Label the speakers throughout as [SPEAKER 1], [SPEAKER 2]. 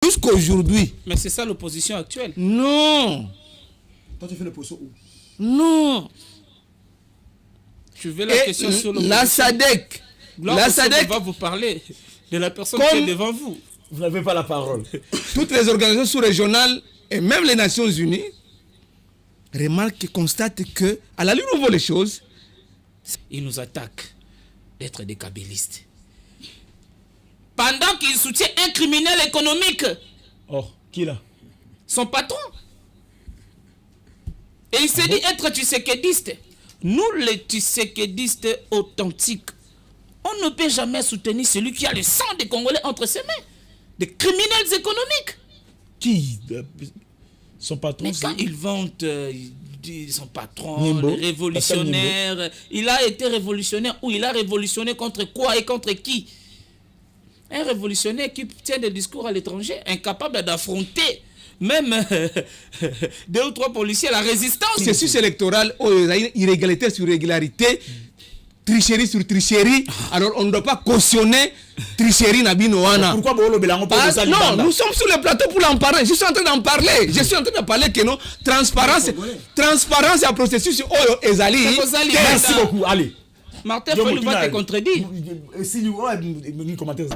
[SPEAKER 1] Jusqu'aujourd'hui.
[SPEAKER 2] Mais c'est ça l'opposition actuelle.
[SPEAKER 1] Non.
[SPEAKER 3] Toi, tu fais l'opposition où?
[SPEAKER 1] Non.
[SPEAKER 2] Je vais la question sur l'opposition.
[SPEAKER 1] La SADC.
[SPEAKER 2] La SADC va vous parler de la personne qui est devant vous.
[SPEAKER 3] Vous n'avez pas la parole.
[SPEAKER 1] Toutes les organisations sous-régionales et même les Nations Unies remarquent et constatent que, à la lutte où vont les choses,
[SPEAKER 2] ils nous attaquent d'être des kabylistes. Pendant qu'il soutient un criminel économique.
[SPEAKER 3] Oh, qui là?
[SPEAKER 2] Son patron. Et il s'est dit être tshisekidiste. Nous, les tshisekidistes authentiques, on ne peut jamais soutenir celui qui a le sang des Congolais entre ses mains. Des criminels économiques.
[SPEAKER 3] Qui? Son patron?
[SPEAKER 2] Mais quand ils vantent son patron, le révolutionnaire, il a été révolutionnaire ou il a révolutionné contre quoi et contre qui? Un révolutionnaire qui tient des discours à l'étranger, incapable d'affronter même 2 ou 3 policiers, la résistance.
[SPEAKER 1] Processus électoral, irrégularité sur irrégularité, tricherie sur tricherie. Alors on ne doit pas cautionner tricherie Nabinoana.
[SPEAKER 3] Pourquoi Bolo Belango parle de ça?
[SPEAKER 1] Non, nous sommes sur le plateau pour en parler. Je suis en train d'en parler. Je suis en train de parler que non, transparence et un processus Oyo Ezali.
[SPEAKER 3] Merci beaucoup. Allez.
[SPEAKER 2] Martin Fayulu va te contredire.
[SPEAKER 3] Si nous avons commentaire.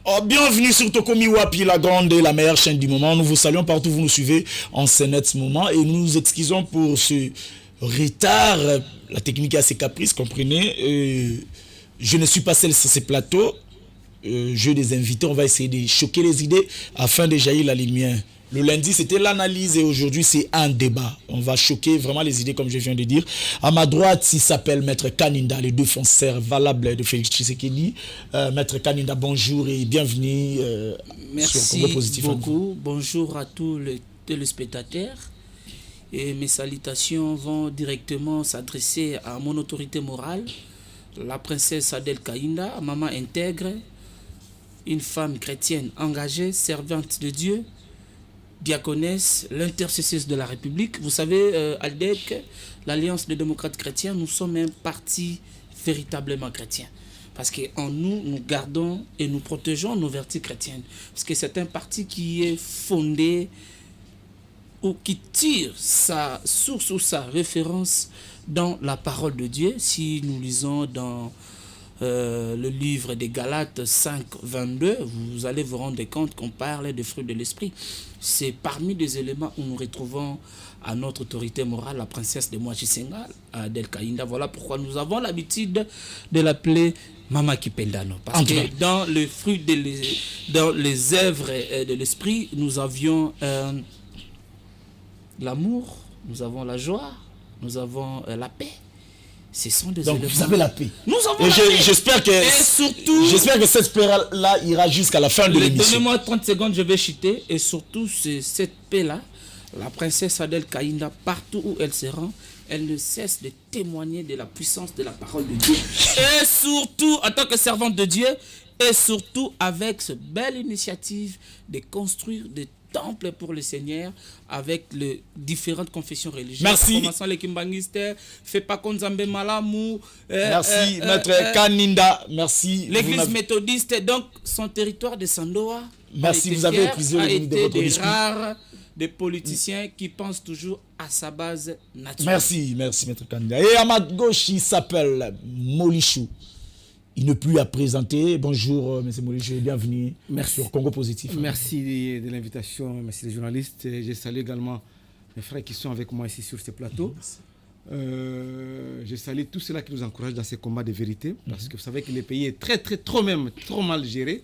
[SPEAKER 3] Oh, bienvenue sur Tokomi Wapi, la grande et la meilleure chaîne du moment. Nous vous saluons partout où vous nous suivez en ce moment et nous nous excusons pour ce retard. La technique est assez caprice, comprenez. Je ne suis pas seul sur ces plateaux. J'ai des invités. On va essayer de choquer les idées afin de jaillir la lumière. Le lundi, c'était l'analyse et aujourd'hui, c'est un débat. On va choquer vraiment les idées, comme je viens de dire. À ma droite, il s'appelle Maître Kaninda, le défenseur valable de Félix Tshisekedi. Maître Kaninda, bonjour et bienvenue
[SPEAKER 2] Merci
[SPEAKER 3] sur Congo Positif.
[SPEAKER 2] Beaucoup. Bonjour à tous les téléspectateurs. Et mes salutations vont directement s'adresser à mon autorité morale, la princesse Adel Kainda, maman intègre, une femme chrétienne engagée, servante de Dieu, diaconesse, l'intercesseuse de la République. Vous savez, ALDEC, l'Alliance des démocrates chrétiens, nous sommes un parti véritablement chrétien. Parce qu'en nous, nous gardons et nous protégeons nos vertus chrétiennes. Parce que c'est un parti qui est fondé ou qui tire sa source ou sa référence dans la parole de Dieu. Si nous lisons dans le livre des Galates 5, 22, vous allez vous rendre compte qu'on parle des fruits de l'esprit. C'est parmi des éléments où nous retrouvons à notre autorité morale, la princesse de Mwachisenga, Adel Kainda. Voilà pourquoi nous avons l'habitude de l'appeler Mama Kipendano. Parce que dans les fruits, dans les œuvres de l'esprit, nous avions l'amour, nous avons la joie, nous avons la paix. Ce sont des
[SPEAKER 3] Donc
[SPEAKER 2] éléments.
[SPEAKER 3] vous avez la paix.
[SPEAKER 2] Nous avons la paix.
[SPEAKER 3] J'espère que cette paix-là ira jusqu'à la fin de l'émission.
[SPEAKER 2] Donnez-moi 30 secondes, je vais chuter. Et surtout, cette paix-là, la princesse Adel Kainda, partout où elle se rend, elle ne cesse de témoigner de la puissance de la parole de Dieu. Et surtout, en tant que servante de Dieu, et surtout avec cette belle initiative de construire des temple pour le Seigneur avec les différentes confessions religieuses.
[SPEAKER 3] Merci.
[SPEAKER 2] Commençant les Kimbangistes, fait pas Konzambe Malamu.
[SPEAKER 3] Merci, Maître Kaninda. Merci.
[SPEAKER 2] L'église méthodiste, donc son territoire de Sandoa.
[SPEAKER 3] Merci, vous avez épuisé le limite de votre discours.
[SPEAKER 2] Rares des politiciens qui pensent toujours à sa base naturelle.
[SPEAKER 3] Merci, Maître Kaninda. Et à ma gauche, il s'appelle Molichou. Il ne plus à présenter. Bonjour, M. Molichou, bienvenue sur Congo Positif.
[SPEAKER 4] Merci de l'invitation, merci les journalistes. Je salue également mes frères qui sont avec moi ici sur ce plateau. Je salue tous ceux-là qui nous encouragent dans ces combats de vérité, parce que vous savez que le pays est trop mal géré.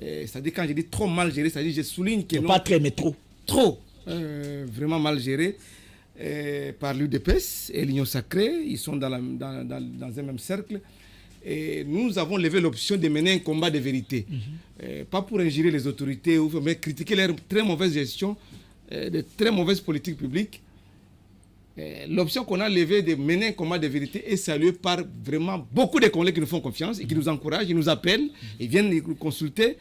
[SPEAKER 4] C'est-à-dire, quand je dis trop mal géré, c'est-à-dire je souligne que...
[SPEAKER 3] Pas très, mais trop.
[SPEAKER 4] Trop, vraiment mal géré par l'UDPS et l'Union Sacrée. Ils sont dans un même cercle. Et nous avons levé l'option de mener un combat de vérité. Pas pour ingérer les autorités, mais critiquer leur très mauvaise gestion, de très mauvaises politiques publiques. L'option qu'on a levée de mener un combat de vérité est saluée par vraiment beaucoup de collègues qui nous font confiance et qui nous encouragent, ils nous appellent, ils viennent nous consulter.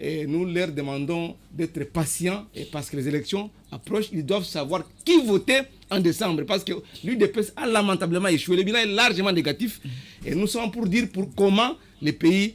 [SPEAKER 4] Et nous leur demandons d'être patients et parce que les élections approchent, ils doivent savoir qui voter en décembre parce que l'UDPS a lamentablement échoué. Le bilan est largement négatif et nous sommes pour dire comment le pays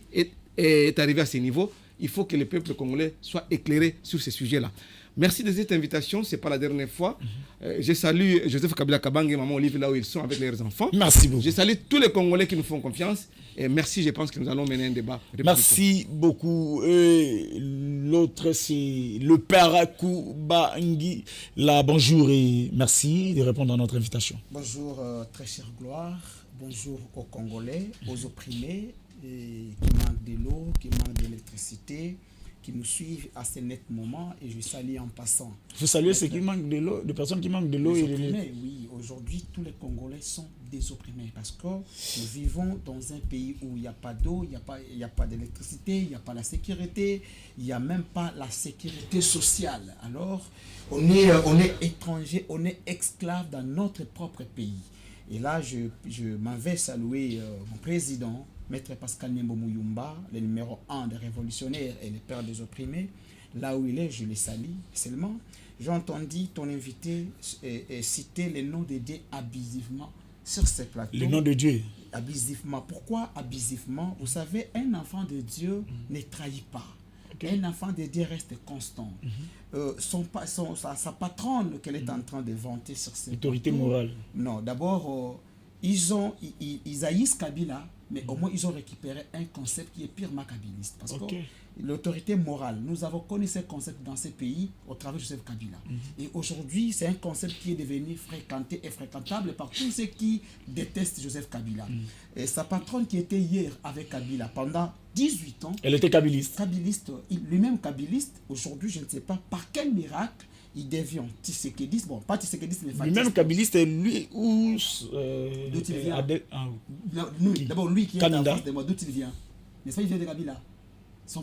[SPEAKER 4] est arrivé à ce niveau. Il faut que le peuple congolais soit éclairé sur ces sujets-là. Merci de cette invitation, ce n'est pas la dernière fois. Je salue Joseph Kabila Kabang et Maman Olive là où ils sont avec leurs enfants.
[SPEAKER 3] Merci beaucoup.
[SPEAKER 4] Je salue tous les Congolais qui nous font confiance. Et merci, je pense que nous allons mener un débat.
[SPEAKER 3] Merci beaucoup. L'autre, c'est le père Koubangi. Là, bonjour et merci de répondre à notre invitation.
[SPEAKER 5] Bonjour, très chère gloire. Bonjour aux Congolais, aux opprimés qui manquent de l'eau, qui manquent d'électricité, qui nous suivent à ce net moment et je salue en passant.
[SPEAKER 3] Vous saluez ceux qui manquent de l'eau, les personnes qui manquent de l'eau et de l'électricité.
[SPEAKER 5] Oui, aujourd'hui tous les Congolais sont des opprimés parce que nous vivons dans un pays où il n'y a pas d'eau, il n'y a pas d'électricité, il n'y a pas la sécurité, il n'y a même pas la sécurité sociale. Alors on est étranger, on est esclave dans notre propre pays. Et là je m'en vais saluer mon président, Maître Pascal Niembo Mouyumba, le numéro 1 des révolutionnaires et le père des opprimés. Là où il est, je le salue seulement. J'ai entendu ton invité citer les noms de Dieu abusivement sur ce plateau.
[SPEAKER 3] Le nom de Dieu.
[SPEAKER 5] Abusivement. Pourquoi abusivement? Vous savez, un enfant de Dieu ne trahit pas. Okay. Un enfant de Dieu reste constant. Sa patronne qu'elle est en train de vanter sur cette
[SPEAKER 3] autorité morale.
[SPEAKER 5] Non, d'abord, ils haïssent Kabila, mais au moins ils ont récupéré un concept qui est purement kabiliste. Parce que l'autorité morale, nous avons connu ce concept dans ces pays au travers de Joseph Kabila. Et aujourd'hui, c'est un concept qui est devenu fréquenté et fréquentable par tous ceux qui détestent Joseph Kabila. Et sa patronne qui était hier avec Kabila pendant 18 ans...
[SPEAKER 3] Elle était kabiliste.
[SPEAKER 5] Kabiliste, lui-même kabiliste. Aujourd'hui, je ne sais pas par quel miracle il devient tissékédiste. Bon, pas tissékédiste, mais fatiste.
[SPEAKER 3] Lui-même kabiliste, lui où...
[SPEAKER 5] D'où il vient d'abord, lui qui est en face de moi, d'où il vient? N'est-ce pas, il vient de Kabila? Sa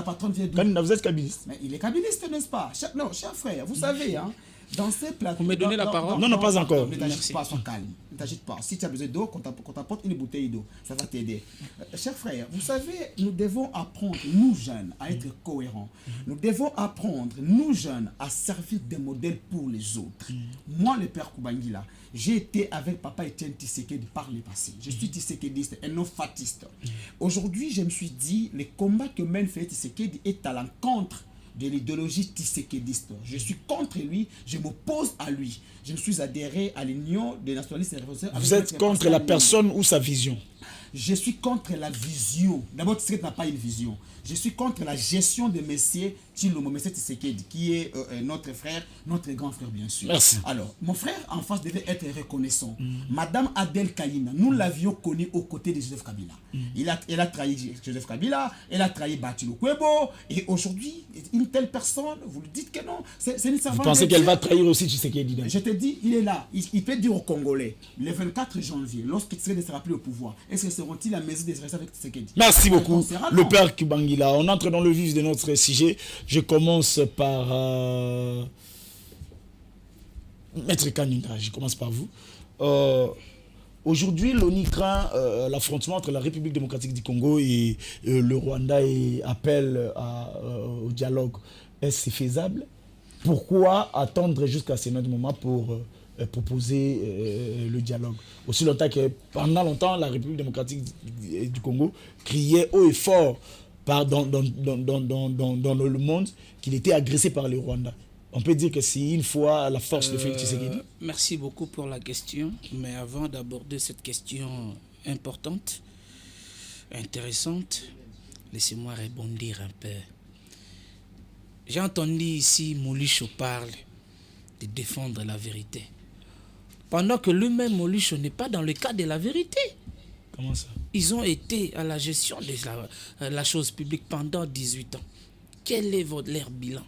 [SPEAKER 5] patronne vient d'où?
[SPEAKER 3] Kanina, vous êtes kabiliste?
[SPEAKER 5] Mais il est kabiliste, n'est-ce pas? Non, cher frère, vous savez, hein, dans ces plateaux...
[SPEAKER 2] Vous me donnez la parole?
[SPEAKER 3] Non, pas encore.
[SPEAKER 5] Ne t'agite pas, sois calme. Ne t'agite pas. Si tu as besoin d'eau, qu'on t'apporte une bouteille d'eau, ça va t'aider. Cher frère, vous savez, nous devons apprendre, nous jeunes, à être cohérents. Nous devons apprendre, nous jeunes, à servir des modèles pour les autres. Moi, le père Koubangi, là, j'ai été avec papa Etienne Tshisekedi par le passé. Je suis tissékédiste et non fatiste. Aujourd'hui, je me suis dit, le combat que mène Félix Tshisekedi est à l'encontre de l'idéologie tissékédiste. Je suis contre lui, je m'oppose à lui. Je me suis adhéré à l'Union des nationalistes et révolutionnaires.
[SPEAKER 3] Vous êtes contre la personne ou sa vision?
[SPEAKER 5] Je suis contre la vision. D'abord, Tshisekedi n'a pas une vision. Je suis contre la gestion de M. Tshilombo, M. Tshisekedi, qui est notre frère, notre grand frère, bien sûr.
[SPEAKER 3] Merci.
[SPEAKER 5] Alors, mon frère en face devait être reconnaissant. Madame Adel Kaïna, nous l'avions connue aux côtés de Joseph Kabila. Elle a trahi Joseph Kabila, elle a trahi Bati Lukwebo, et aujourd'hui, une telle personne, vous lui dites que non, c'est une servante.
[SPEAKER 3] Vous pensez qu'elle va trahir aussi Tshisekedi?
[SPEAKER 5] Je te dis, il est là. Il peut dire aux Congolais, le 24 janvier, lorsqu'il ne sera plus au pouvoir, est-ce que seront-ils à mesure de rester avec Tshisekedi?
[SPEAKER 3] Merci beaucoup, le père Koubangi. On entre dans le vif de notre sujet. Je commence par Maître Kanina, je commence par vous. Aujourd'hui, l'ONU craint l'affrontement entre la République démocratique du Congo et le Rwanda et appelle au dialogue. Est-ce faisable? Pourquoi attendre jusqu'à ce moment pour proposer le dialogue? Aussi longtemps que pendant longtemps, la République démocratique du Congo criait haut et fort dans le monde qu'il était agressé par le Rwanda. On peut dire que c'est une fois la force de Félix Tshisekedi.
[SPEAKER 2] Merci beaucoup pour la question. Mais avant d'aborder cette question importante, intéressante, laissez-moi rebondir un peu. J'ai entendu ici Moulicho parle de défendre la vérité. Pendant que lui-même, Moulicho, n'est pas dans le cadre de la vérité.
[SPEAKER 3] Comment ça?
[SPEAKER 2] Ils ont été à la gestion de la chose publique pendant 18 ans. Quel est leur bilan?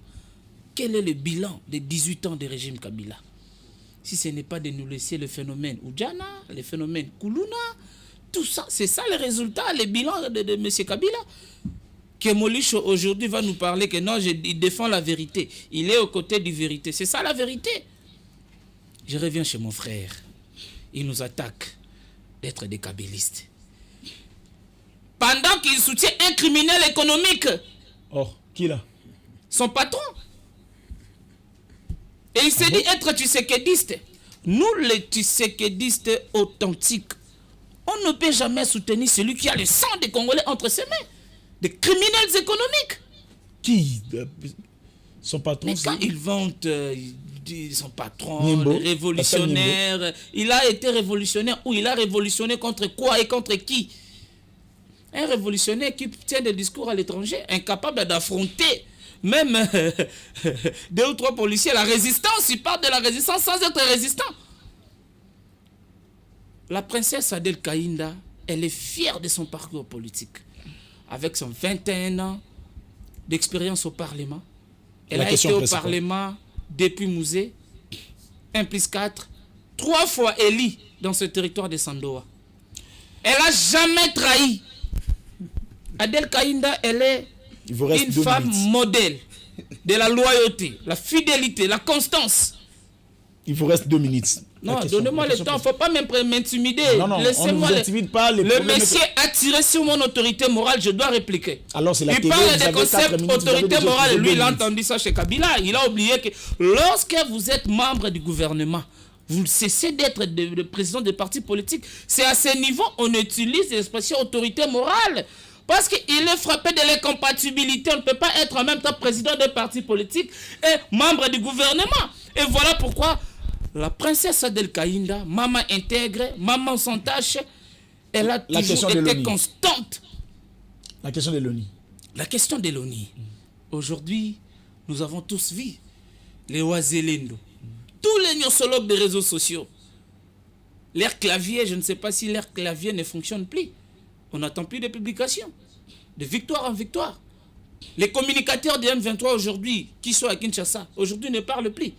[SPEAKER 2] Quel est le bilan des 18 ans de régime Kabila? Si ce n'est pas de nous laisser le phénomène Oudjana, le phénomène Koulouna, tout ça, c'est ça le résultat, le bilan de M. Kabila. Que Moulicho aujourd'hui va nous parler que non, il défend la vérité. Il est aux côtés du vérité. C'est ça la vérité. Je reviens chez mon frère. Il nous attaque d'être des kabylistes. Pendant qu'il soutient un criminel économique.
[SPEAKER 3] Oh. Qui là?
[SPEAKER 2] Son patron. Et il s'est dit être tshisekédiste. Nous, les tshisekédistes authentiques, on ne peut jamais soutenir celui qui a le sang des Congolais entre ses mains. Des criminels économiques.
[SPEAKER 3] Qui? Son patron?
[SPEAKER 2] Mais quand il vante il dit son patron,
[SPEAKER 3] Nimbo,
[SPEAKER 2] le révolutionnaire, il a été révolutionnaire ou il a révolutionné contre quoi et contre qui? Un révolutionnaire qui tient des discours à l'étranger, incapable d'affronter même 2 ou 3 policiers. La résistance, il parle de la résistance sans être résistant. La princesse Adel Kaïnda, elle est fière de son parcours politique. Avec son 21 ans d'expérience au Parlement. Elle a été au Parlement depuis Mouzé, 1+4, 3 fois élue dans ce territoire de Sandoa. Elle n'a jamais trahi. Adel Kaïnda, elle est une femme modèle de la loyauté, la fidélité, la constance.
[SPEAKER 3] Il vous reste 2 minutes.
[SPEAKER 2] Non, donnez-moi le temps, il ne faut pas m'intimider.
[SPEAKER 3] Non, on ne vous intimide pas.
[SPEAKER 2] Le monsieur a tiré sur mon autorité morale, je dois répliquer.
[SPEAKER 3] Alors c'est la
[SPEAKER 2] il parle des concepts autorité morale, lui il a entendu ça chez Kabila. Il a oublié que lorsque vous êtes membre du gouvernement, vous cessez d'être le président des partis politiques. C'est à ce niveau on utilise l'expression autorité morale. Parce qu'il est frappé de l'incompatibilité. On ne peut pas être en même temps président d'un parti politique et membre du gouvernement. Et voilà pourquoi la princesse Adel Kaïnda, maman intègre, maman sans tâche, elle a toujours été constante.
[SPEAKER 3] La question de l'ONU.
[SPEAKER 2] La question de l'ONU. Aujourd'hui, nous avons tous vu les Ouazélendo, tous les gnosologues des réseaux sociaux. Leur clavier, je ne sais pas si leur clavier ne fonctionne plus. On n'attend plus de publications. De victoire en victoire. Les communicateurs de M23 aujourd'hui, qui sont à Kinshasa, aujourd'hui ne parlent plus.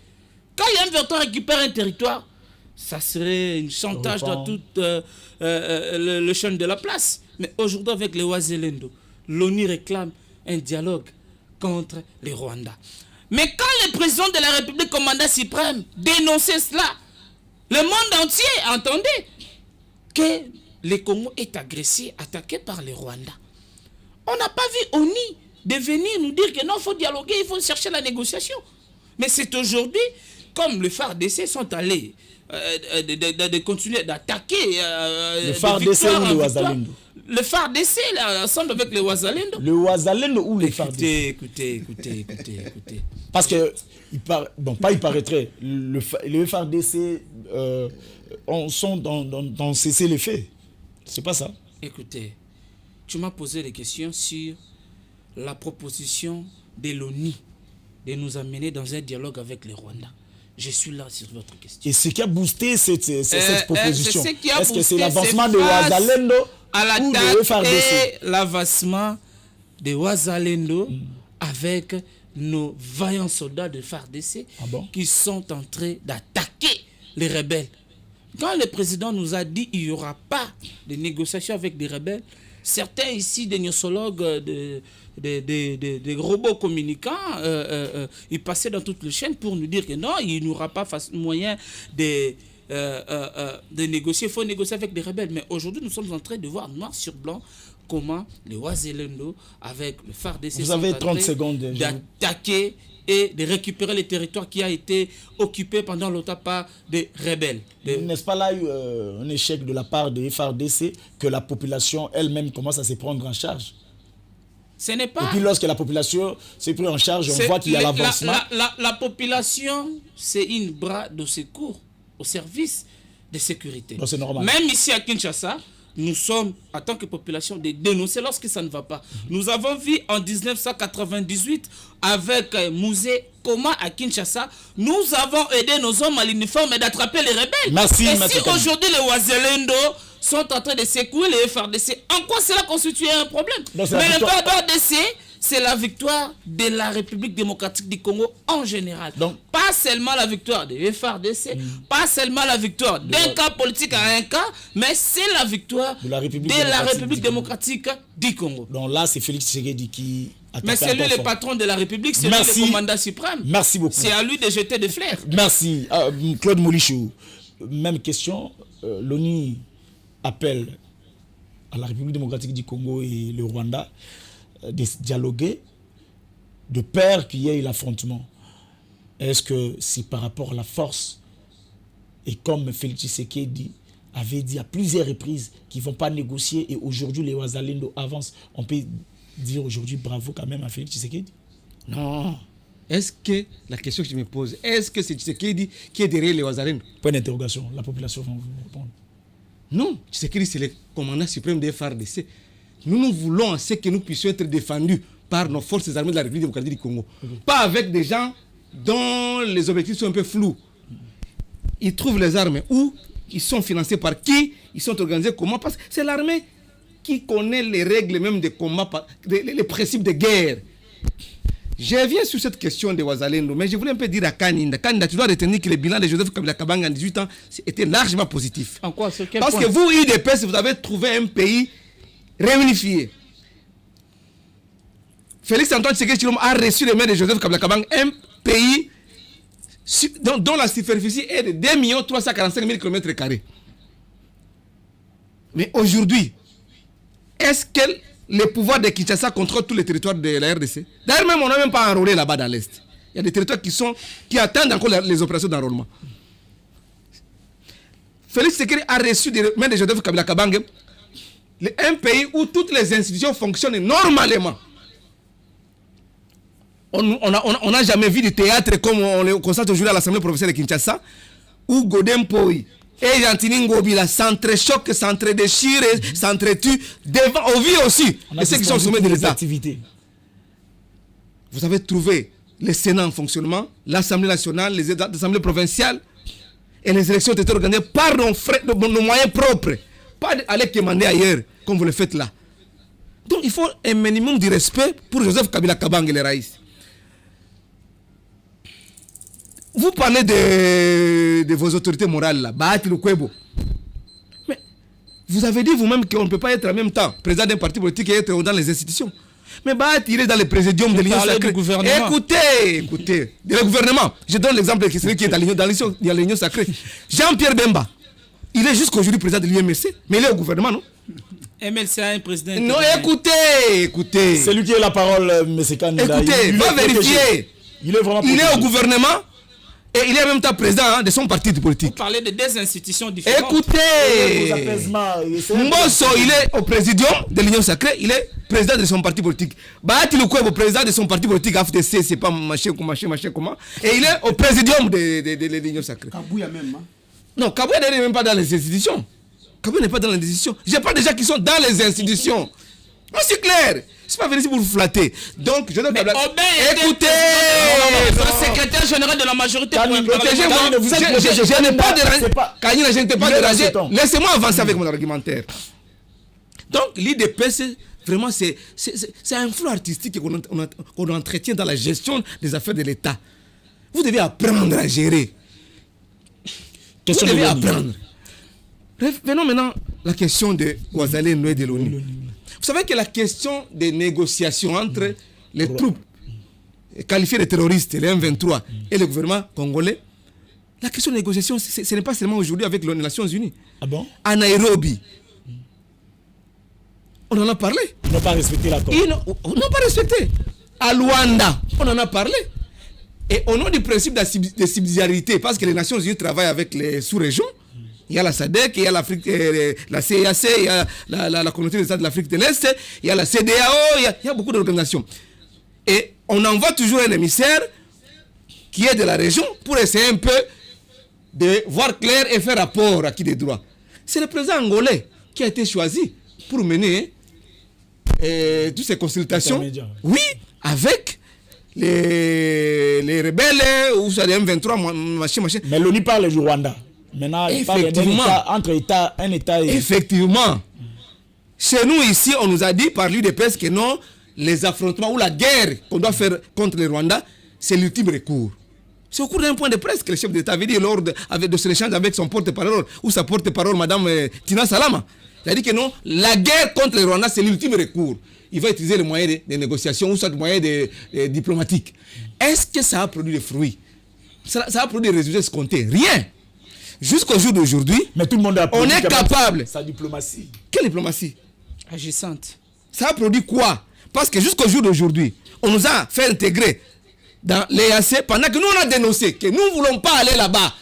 [SPEAKER 2] Quand M23 récupère un territoire, ça serait une chantage dans tout le champ de la place. Mais aujourd'hui, avec les Ouazélendo, l'ONU réclame un dialogue contre les Rwandais. Mais quand le président de la République, commandant suprême, dénonçait cela, le monde entier entendait que le Congo est agressé, attaqué par les Rwandais. On n'a pas vu ONU de venir nous dire que non, il faut dialoguer, il faut chercher la négociation. Mais c'est aujourd'hui, comme le FARDC sont allés de continuer d'attaquer
[SPEAKER 3] le FARDC ou le Ouazalendo?
[SPEAKER 2] Le FARDC, ensemble avec les Ouazalendo.
[SPEAKER 3] Le Ouazalendo ou le FARDC?
[SPEAKER 2] Écoutez.
[SPEAKER 3] Parce que, il paraîtrait, le FARDC sont dans cesser les faits. C'est pas ça.
[SPEAKER 2] Écoutez, tu m'as posé des questions sur la proposition de l'ONU de nous amener dans un dialogue avec les Rwandais. Je suis là sur votre question.
[SPEAKER 3] Et ce qui a boosté cette proposition,
[SPEAKER 2] est-ce
[SPEAKER 3] que c'est l'avancement de Ouazalendo ou de FARDC?
[SPEAKER 2] Et l'avancement de Ouazalendo avec nos vaillants soldats de FARDC qui sont en train d'attaquer les rebelles. Quand le président nous a dit qu'il n'y aura pas de négociation avec des rebelles, certains ici, des gnosologues, des robots communicants, ils passaient dans toutes les chaînes pour nous dire que non, il n'y aura pas moyen de négocier. Il faut négocier avec des rebelles. Mais aujourd'hui, nous sommes en train de voir noir sur blanc comment les Ouazélendo, avec le FARDC,
[SPEAKER 3] vous avez 30 secondes
[SPEAKER 2] d'attaquer et de récupérer les territoires qui a été occupé pendant longtemps par des rebelles.
[SPEAKER 3] N'est-ce pas là un échec de la part des FARDC que la population elle-même commence à se prendre en charge?
[SPEAKER 2] Ce n'est pas...
[SPEAKER 3] Et puis lorsque la population s'est prise en charge, on voit qu'il y a l'avancement.
[SPEAKER 2] La population, c'est une bras de secours au service de sécurité.
[SPEAKER 3] Donc c'est normal.
[SPEAKER 2] Même ici à Kinshasa, nous sommes, en tant que population, de dénoncer lorsque ça ne va pas. Nous avons vu en 1998, avec Mouzé, comment à Kinshasa, nous avons aidé nos hommes à l'uniforme d'attraper les rebelles.
[SPEAKER 3] Merci,
[SPEAKER 2] et si aujourd'hui les Ouazélendo sont en train de secouer les FARDC, en quoi cela constitue un problème? Mais le FARDC, c'est la victoire de la République démocratique du Congo en général. Donc, pas seulement la victoire des FARDC, pas seulement la victoire d'un cas politique à un cas, mais c'est la victoire de la République démocratique du Congo.
[SPEAKER 3] Donc là, c'est Félix Tshisekedi qui a
[SPEAKER 2] mais c'est lui le patron de la République, c'est lui le commandant suprême.
[SPEAKER 3] Merci beaucoup.
[SPEAKER 2] C'est à lui de jeter des fleurs.
[SPEAKER 3] Merci. Claude Moulichou, même question. L'ONU appelle à la République démocratique du Congo et le Rwanda de dialoguer. de peur qu'il y ait eu l'affrontement. Est-ce que c'est par rapport à la force? Et comme Félix Tshisekedi avait dit à plusieurs reprises qu'ils ne vont pas négocier, et aujourd'hui les Wazalendo avancent, on peut dire aujourd'hui bravo quand même à Félix Tshisekedi?
[SPEAKER 1] Non. Est-ce que, la question que je me pose, est-ce que c'est Tshisekedi qui est derrière les Wazalendo?
[SPEAKER 3] Point d'interrogation, la population va vous répondre.
[SPEAKER 1] Non, Tshisekedi c'est le commandant suprême des FARDC. Nous voulons à ce que nous puissions être défendus par nos forces armées de la République démocratique du Congo. Pas avec des gens dont les objectifs sont un peu flous. Ils trouvent les armes où? Ils sont financés par qui? Ils sont organisés comment? Parce que c'est l'armée qui connaît les règles même de combat, les principes de guerre. Je reviens sur cette question de Wazalendo, mais je voulais un peu dire à Kaninda. Kaninda, tu dois retenir que le bilan de Joseph Kabila Kabanga en 18 ans était largement positif.
[SPEAKER 2] En quoi? Sur quel
[SPEAKER 1] Parce
[SPEAKER 2] point?
[SPEAKER 1] que vous, UDPS, vous avez trouvé un pays réunifié. Félix Antoine Tshisekedi Tshilombo a reçu les mains de Joseph Kabila Kabanga, un pays dont la superficie est de 2 345 000 km². Mais aujourd'hui, est-ce que les pouvoirs de Kinshasa contrôlent tous les territoires de la RDC? D'ailleurs, même on n'a même pas enrôlé là-bas dans l'Est. Il y a des territoires qui attendent encore les opérations d'enrôlement. Félix Tshisekedi a reçu des mains de Joseph Kabila Kabanga un pays où toutes les institutions fonctionnent normalement. On n'a jamais vu du théâtre comme on le constate aujourd'hui à l'Assemblée provinciale de Kinshasa, où Godem Poi et Yantini Ngobila s'entrechoquent, s'entredéchirent, s'entretuent, au vu aussi de ceux qui sont soumis de l'État. Vous avez trouvé le Sénat en fonctionnement, l'Assemblée nationale, les assemblées provinciales, et les élections ont été organisées par nos moyens propres, pas aller commander ailleurs, comme vous le faites là. Donc il faut un minimum de respect pour Joseph Kabila Kabanga et les Raïs. Vous parlez de vos autorités morales là, Bahati Lukwebo. Mais vous avez dit vous-même qu'on ne peut pas être en même temps président d'un parti politique et être dans les institutions. Mais Bahati, il est dans le présidium de l'Union sacrée. Écoutez, le gouvernement. Je donne l'exemple de celui qui est dans l'Union sacrée. Jean-Pierre Bemba, il est jusqu'aujourd'hui président de l'UMC, mais il est au gouvernement, non?
[SPEAKER 2] MLC a un président.
[SPEAKER 1] Non, écoutez.
[SPEAKER 3] C'est lui qui a la parole, M. Kanida.
[SPEAKER 1] Écoutez, va vérifier.
[SPEAKER 3] Il est vraiment
[SPEAKER 1] il est au gouvernement et il est en même temps président de son parti politique.
[SPEAKER 2] Vous parlez de deux institutions différentes.
[SPEAKER 1] Écoutez, Mbosso, il est au présidium de l'Union sacrée, il est président de son parti politique. Bahati Lukwebo, président de son parti politique AFDC, c'est pas machin comment. Et il est au présidium de l'Union sacrée.
[SPEAKER 5] Kabouya même. Hein?
[SPEAKER 1] Non, Kabouya n'est même pas dans les institutions. Kabouya n'est pas dans les institutions. Je parle des gens qui sont dans les institutions. Non, c'est clair. C'est pas venu ici pour vous flatter. Donc, je dois écoutez,
[SPEAKER 2] le secrétaire général de la majorité.
[SPEAKER 1] Je n'ai pas dérangé. Kanina, je ne t'ai pas dérangé. Laissez-moi avancer avec mon argumentaire. Donc, l'IDPS, vraiment, c'est un flou artistique qu'on entretient dans la gestion des affaires de l'État. Vous devez apprendre à gérer. Vous devez apprendre. Venons maintenant à la question de Wazalendo et de l'ONU. Vous savez que la question des négociations entre les troupes qualifiées de terroristes, les M23, et le gouvernement congolais, la question de négociation, ce n'est pas seulement aujourd'hui avec les Nations Unies.
[SPEAKER 3] Ah bon?
[SPEAKER 1] À Nairobi, on en a parlé.
[SPEAKER 3] Ils n'ont pas respecté l'accord.
[SPEAKER 1] Ils n'ont pas respecté. À Luanda, on en a parlé. Et au nom du principe de subsidiarité, parce que les Nations Unies travaillent avec les sous-régions, il y a la SADC, il y a l'Afrique, la CIAC, il y a la communauté des États de l'Afrique de l'Est, il y a la CEDEAO, il y a beaucoup d'organisations. Et on envoie toujours un émissaire qui est de la région pour essayer un peu de voir clair et faire rapport à qui des droits. C'est le président angolais qui a été choisi pour mener toutes ces consultations. Oui, avec les rebelles ou ça, les M23, machin.
[SPEAKER 3] Mais l'ONU parle du Rwanda. Maintenant, il parle entre États, un État et...
[SPEAKER 1] Effectivement. Chez nous, ici, on nous a dit par l'UDPS que non, les affrontements ou la guerre qu'on doit faire contre le Rwanda, c'est l'ultime recours. C'est au cours d'un point de presse que le chef d'État avait dit lors de son échange avec son porte-parole, ou sa porte-parole, Madame Tina Salama. Il a dit que non, la guerre contre le Rwanda, c'est l'ultime recours. Il va utiliser les moyens de négociation ou soit les moyens diplomatiques. Est-ce que ça a produit des fruits? Ça a produit des résultats escomptés? Rien. Jusqu'au jour d'aujourd'hui,
[SPEAKER 3] mais tout le monde
[SPEAKER 1] on est capable.
[SPEAKER 3] Sa diplomatie.
[SPEAKER 1] Quelle diplomatie?
[SPEAKER 2] Agissante.
[SPEAKER 1] Ça a produit quoi? Parce que jusqu'au jour d'aujourd'hui, on nous a fait intégrer dans l'EAC pendant que nous on a dénoncé que nous ne voulons pas aller là-bas.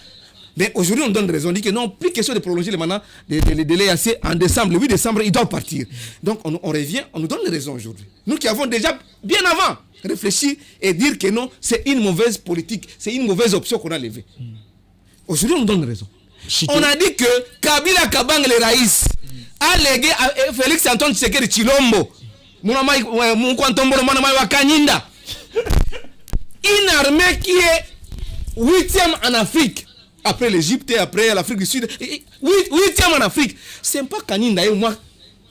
[SPEAKER 1] Mais aujourd'hui on donne raison, on dit que non, plus question de prolonger le mandat de l'EAC en décembre, le 8 décembre, il doit partir. Donc on revient, on nous donne raison aujourd'hui. Nous qui avons déjà bien avant réfléchi et dire que non, c'est une mauvaise politique, c'est une mauvaise option qu'on a levée. Aujourd'hui on nous donne raison. On a dit que Kabila Kabang le Raïs a légué à Félix Antoine Tshisekedi Chilombo, une armée qui est 8e en Afrique, après l'Égypte et après l'Afrique du Sud, 8e en Afrique. Ce n'est pas Kaninda et moi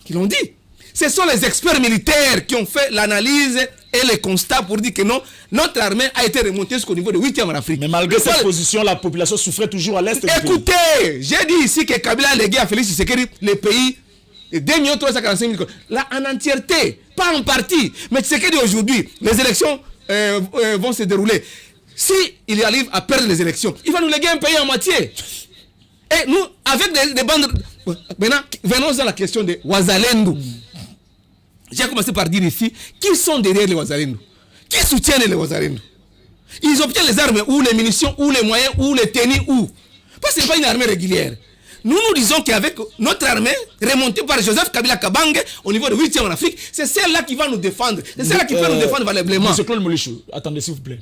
[SPEAKER 1] qui l'ont dit. Ce sont les experts militaires qui ont fait l'analyse et le constat pour dire que non, notre armée a été remontée jusqu'au niveau de 8e en Afrique.
[SPEAKER 3] Mais malgré cette position, la population souffrait toujours à l'est du pays.
[SPEAKER 1] Écoutez, j'ai dit ici que Kabila a légué à Félix Tshisekedi le pays de 2 345 000. Là, en entièreté, pas en partie. Mais Tshisekedi aujourd'hui, les élections vont se dérouler. Si il arrive à perdre les élections, il va nous léguer un pays en moitié. Et nous, avec des bandes... Maintenant, venons à la question de Wazalendo. J'ai commencé par dire ici, qui sont derrière les Wazalendo? Qui soutiennent les Wazalendo? Ils obtiennent les armes ou les munitions ou les moyens ou les tenues ou. Parce que ce n'est pas une armée régulière. Nous disons qu'avec notre armée, remontée par Joseph Kabila Kabange au niveau de 8e en Afrique, c'est celle-là qui va nous défendre. C'est celle-là qui peut nous défendre valablement.
[SPEAKER 3] Monsieur Claude Molichou, attendez s'il vous plaît.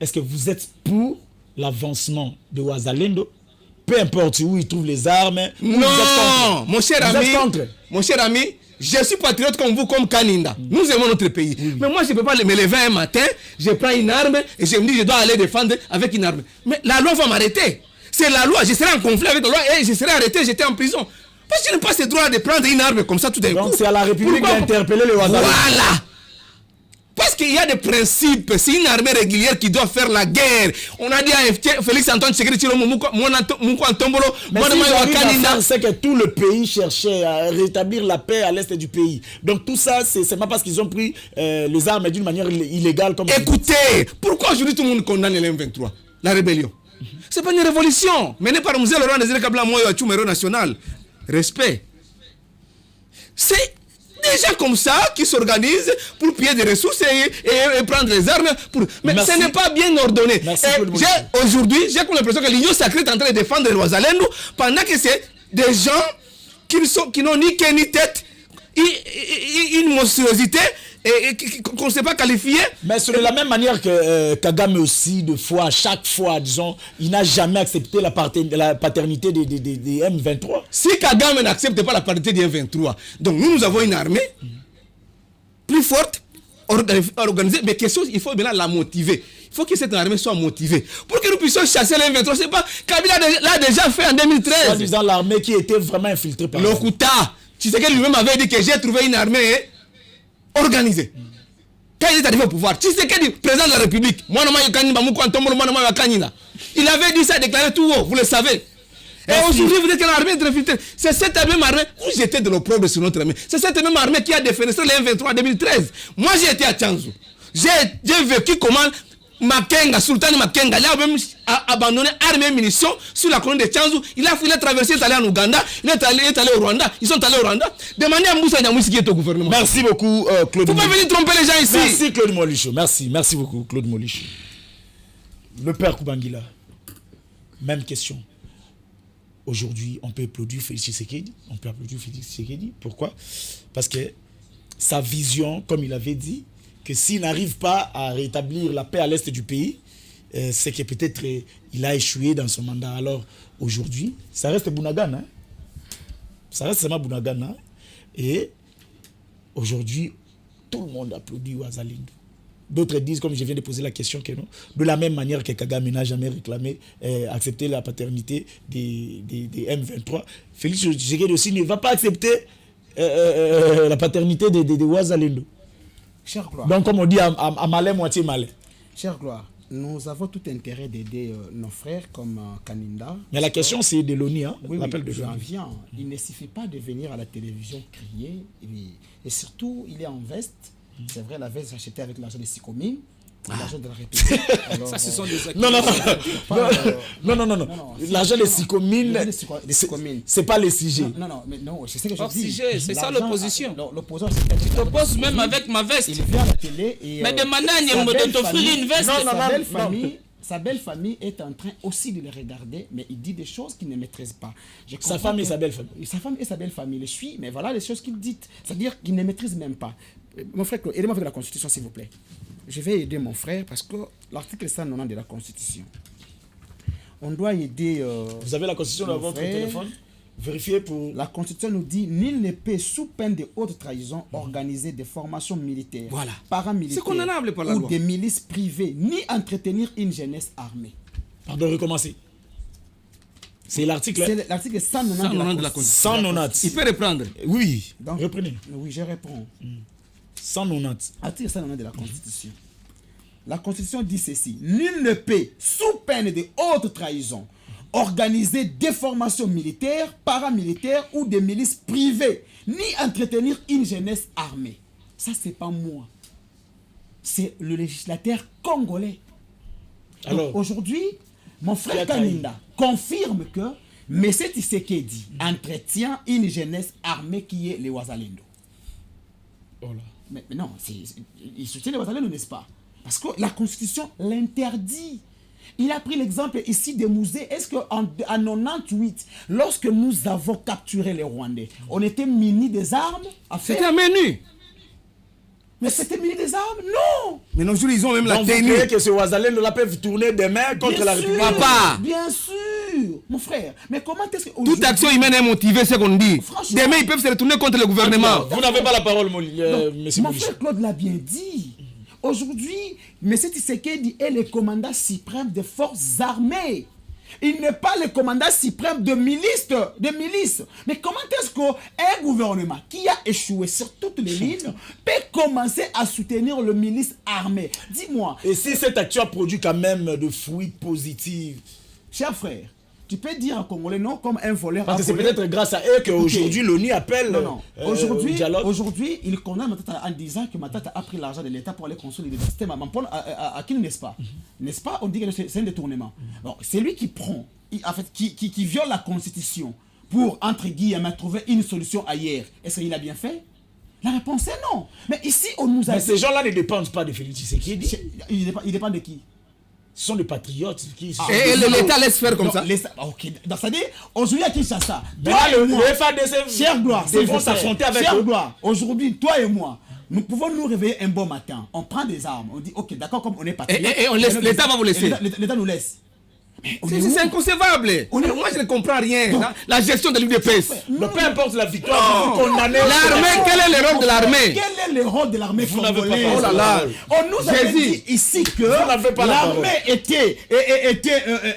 [SPEAKER 3] Est-ce que vous êtes pour l'avancement de Wazalendo? Peu importe où il trouve les armes.
[SPEAKER 1] Non, mon cher ami, je suis patriote comme vous, comme Kaninda. Nous aimons notre pays. Oui. Mais moi, je ne peux pas me lever un matin, je prends une arme et je me dis que je dois aller défendre avec une arme. Mais la loi va m'arrêter. C'est la loi. Je serai en conflit avec la loi et je serai arrêté, j'étais en prison. Parce que je n'ai pas ce droit de prendre une arme comme ça tout d'un coup.
[SPEAKER 3] Donc c'est à la République d'interpeller les Ouazalendo.
[SPEAKER 1] Voilà. Parce qu'il y a des principes. C'est une armée régulière qui doit faire la guerre. On a dit à Félix Antoine Tshisekedi Tshilombo,
[SPEAKER 3] c'est que tout le pays cherchait à rétablir la paix à l'est du pays. Donc tout ça, c'est pas parce qu'ils ont pris les armes d'une manière illégale. Comme
[SPEAKER 1] écoutez, pourquoi aujourd'hui tout le monde condamne les M23, la rébellion? C'est pas une révolution menée par Mzee Laurent Désiré Kabila Moyo Atchoum, héros national. Respect. C'est des gens comme ça qui s'organisent pour piller des ressources et prendre les armes. Mais merci. Ce n'est pas bien ordonné. Aujourd'hui, j'ai comme l'impression que l'Union sacrée est en train de défendre les Wazalendo pendant que c'est des gens qui n'ont ni queue ni tête, une monstruosité qu'on ne sait pas qualifier.
[SPEAKER 3] Mais c'est de la même manière que Kagame aussi, à chaque fois, disons, il n'a jamais accepté la paternité des M23.
[SPEAKER 1] Si Kagame n'accepte pas la paternité des M23, donc nous avons une armée plus forte, organisée, mais question, il faut bien la motiver. Il faut que cette armée soit motivée. Pour que nous puissions chasser les M23, c'est pas... Kabila l'a déjà fait en 2013.
[SPEAKER 3] Soit disant l'armée qui était vraiment infiltrée par...
[SPEAKER 1] Lokuta, Tshisekedi lui-même avait dit que j'ai trouvé une armée organisé. Quand il est arrivé au pouvoir, Tshisekedi, président de la République, il avait dit ça, déclaré tout haut, vous le savez. Et aujourd'hui, vous êtes une armée infiltrée. C'est cette même armée, vous jetez de l'opprobre sur notre armée. C'est cette même armée qui a défenestré les M23 en 2013. Moi, j'ai été à Tchanzu. J'ai vécu comment Makenga, Sultan Makenga, il a même abandonné armes et munitions sur la colonne de Tchanzu. Il a traversé, il est allé en Ouganda, il est allé au Rwanda. Ils sont allés au Rwanda. Demandez à Moussa Nyamousi qui est au gouvernement.
[SPEAKER 3] Merci beaucoup, Claude.
[SPEAKER 1] Vous pouvez venir tromper les gens ici.
[SPEAKER 3] Merci, Claude Molichou. Merci beaucoup, Claude Molichou. Le père Koubangila, même question. Aujourd'hui, on peut applaudir Félix Tshisekedi. Pourquoi? Parce que sa vision, comme il avait dit, que s'il n'arrive pas à rétablir la paix à l'est du pays, c'est que peut-être il a échoué dans son mandat. Alors aujourd'hui, ça reste Bounagana. Ça reste seulement Bounagana. Et aujourd'hui, tout le monde applaudit Wazalendo. D'autres disent, comme je viens de poser la question, que non, de la même manière que Kagame n'a jamais réclamé, accepté la paternité des M23, Félix Tshisekedi aussi ne va pas accepter la paternité des Wazalendo.
[SPEAKER 5] Cher Gloire.
[SPEAKER 3] Donc, comme on dit, à malin, moitié malin.
[SPEAKER 5] Cher Gloire, nous avons tout intérêt d'aider nos frères comme Kaninda.
[SPEAKER 3] Mais la question, c'est de l'ONU. Hein?
[SPEAKER 5] Oui, j'en viens. Il ne suffit pas de venir à la télévision crier. Et surtout, il est en veste. C'est vrai, la veste achetée avec l'argent de Sicomine. l'argent de la République. Alors,
[SPEAKER 2] Ça, ce sont des acquis.
[SPEAKER 3] Non, non, non. Non.
[SPEAKER 5] non,
[SPEAKER 3] L'argent des 6 communes,
[SPEAKER 5] l'argent des six communes.
[SPEAKER 3] c'est pas les CG.
[SPEAKER 5] Non, mais non, c'est ce que je
[SPEAKER 2] Hors
[SPEAKER 5] dis.
[SPEAKER 2] sujet, c'est ça
[SPEAKER 5] L'argent,
[SPEAKER 2] l'opposition.
[SPEAKER 5] L'opposant, c'est
[SPEAKER 2] Tu t'opposes même avec ma veste.
[SPEAKER 5] il vient à la télé et.
[SPEAKER 2] Mais demandez à Nyembo de t'offrir une veste.
[SPEAKER 5] Sa belle famille est en train aussi de le regarder, mais il dit des choses qu'il ne maîtrise pas.
[SPEAKER 3] Sa femme et sa belle famille.
[SPEAKER 5] Sa femme et sa belle famille le suivent, mais voilà les choses qu'il dit. C'est-à-dire qu'il ne maîtrise même pas. Mon frère, aidez-moi avec la Constitution, s'il vous plaît. Je vais aider mon frère parce que l'article 190 de la Constitution, on doit aider.
[SPEAKER 3] Vous avez la Constitution dans votre téléphone? Vérifiez pour...
[SPEAKER 5] La Constitution nous dit nul ne peut, sous peine de haute trahison, organiser des formations militaires,
[SPEAKER 1] Voilà.
[SPEAKER 5] paramilitaires
[SPEAKER 1] C'est condamnable par la
[SPEAKER 5] ou
[SPEAKER 1] loi.
[SPEAKER 5] des milices privées, ni entretenir une jeunesse armée.
[SPEAKER 3] Pardon, recommencer. C'est l'article
[SPEAKER 5] C'est l'article 190 de la Constitution.
[SPEAKER 3] 190.
[SPEAKER 1] Il peut reprendre.
[SPEAKER 3] Oui,
[SPEAKER 5] Donc,
[SPEAKER 3] reprenez.
[SPEAKER 5] Oui, je réponds.
[SPEAKER 3] 190.
[SPEAKER 5] Article 190 de la Constitution. La Constitution dit ceci. Nul ne peut, sous peine de haute trahison, organiser des formations militaires, paramilitaires ou des milices privées, ni entretenir une jeunesse armée. Ça, c'est pas moi. C'est le législateur congolais.
[SPEAKER 3] Alors,
[SPEAKER 5] Aujourd'hui, mon
[SPEAKER 3] Qui a
[SPEAKER 5] frère
[SPEAKER 3] trahi?
[SPEAKER 5] Kaninda confirme que M. Tshisekedi entretient une jeunesse armée qui est les Ouazalendo.
[SPEAKER 3] oh là.
[SPEAKER 5] Mais non, il soutient les Ouazalendo, n'est-ce pas? Parce que la Constitution l'interdit. Il a pris l'exemple ici des musées. Est-ce qu'en 98, lorsque nous avons capturé les Rwandais, on était munis des armes à faire?
[SPEAKER 1] C'était un menu.
[SPEAKER 5] Mais c'était munis des armes? Non!
[SPEAKER 1] Mais nos jours, ils ont même la
[SPEAKER 3] Donc vous
[SPEAKER 1] tenue.
[SPEAKER 3] croyez que ce Ouazalendo là peuvent tourner demain contre la République?
[SPEAKER 1] Papa.
[SPEAKER 5] Bien sûr, mon frère. Mais comment est-ce que...
[SPEAKER 1] Toute action humaine est motivée, c'est ce qu'on dit.
[SPEAKER 5] Franchement.
[SPEAKER 1] Demain, ils peuvent se retourner contre le gouvernement.
[SPEAKER 3] Vous n'avez pas la parole, monsieur
[SPEAKER 5] Mon
[SPEAKER 3] Moulicha.
[SPEAKER 5] frère Claude l'a bien dit. Aujourd'hui, M. Tshisekedi est le commandant suprême des forces armées. Il n'est pas le commandant suprême de milices. Mais comment est-ce qu'un gouvernement qui a échoué sur toutes les lignes peut commencer à soutenir le milice armé? Dis-moi,
[SPEAKER 3] Et si cette action a produit quand même de fruits positifs?
[SPEAKER 5] cher frère, tu peux dire en Congolais non comme un voleur.
[SPEAKER 3] Parce que
[SPEAKER 5] a
[SPEAKER 3] c'est
[SPEAKER 5] volé.
[SPEAKER 3] peut-être grâce à eux qu'aujourd'hui l'ONU appelle
[SPEAKER 5] Non.
[SPEAKER 3] au dialogue.
[SPEAKER 5] Aujourd'hui, il condamne Matata en disant que Matata a pris l'argent de l'État pour aller construire l'université. À qui, n'est-ce pas? N'est-ce pas? On dit que c'est un détournement. Bon, c'est lui qui prend, en fait, qui viole la Constitution pour, entre guillemets, trouver une solution ailleurs. Est-ce qu'il a bien fait? La réponse est non. Mais ici, on nous a
[SPEAKER 3] Mais
[SPEAKER 5] dit...
[SPEAKER 3] ces gens-là ne dépendent pas de Félix Tshisekedi.
[SPEAKER 5] Il dépend de qui?
[SPEAKER 3] Ce sont des patriotes qui...
[SPEAKER 1] Et l'État laisse faire comme
[SPEAKER 5] Non,
[SPEAKER 1] ça.
[SPEAKER 5] Ok, donc ça dit, aujourd'hui à Kinshasa,
[SPEAKER 3] Maintenant,
[SPEAKER 5] toi et
[SPEAKER 3] le
[SPEAKER 5] moi,
[SPEAKER 3] FADC
[SPEAKER 5] cher Gloire,
[SPEAKER 3] ils vont s'affronter avec
[SPEAKER 5] cher
[SPEAKER 3] eux.
[SPEAKER 5] Gloire, aujourd'hui, toi et moi, nous pouvons nous réveiller un bon matin, on prend des armes, on dit, ok, d'accord, comme on est patriote.
[SPEAKER 1] Et on laisse, l'État va vous laisser.
[SPEAKER 5] L'État nous laisse. On est
[SPEAKER 1] C'est
[SPEAKER 5] où?
[SPEAKER 1] inconcevable.
[SPEAKER 5] On est-
[SPEAKER 1] Moi, je ne comprends rien. La gestion de l'UDPS.
[SPEAKER 3] Mais peu importe la victoire, vous condamnez...
[SPEAKER 1] L'armée, quel est le rôle de l'armée?
[SPEAKER 5] Quel est le rôle de l'armée
[SPEAKER 3] Vous n'avez pas
[SPEAKER 5] congolaise?
[SPEAKER 3] parlé.
[SPEAKER 1] Oh là là.
[SPEAKER 5] On nous avait
[SPEAKER 1] Jésus.
[SPEAKER 5] dit ici que
[SPEAKER 3] n'avez pas la
[SPEAKER 5] l'armée était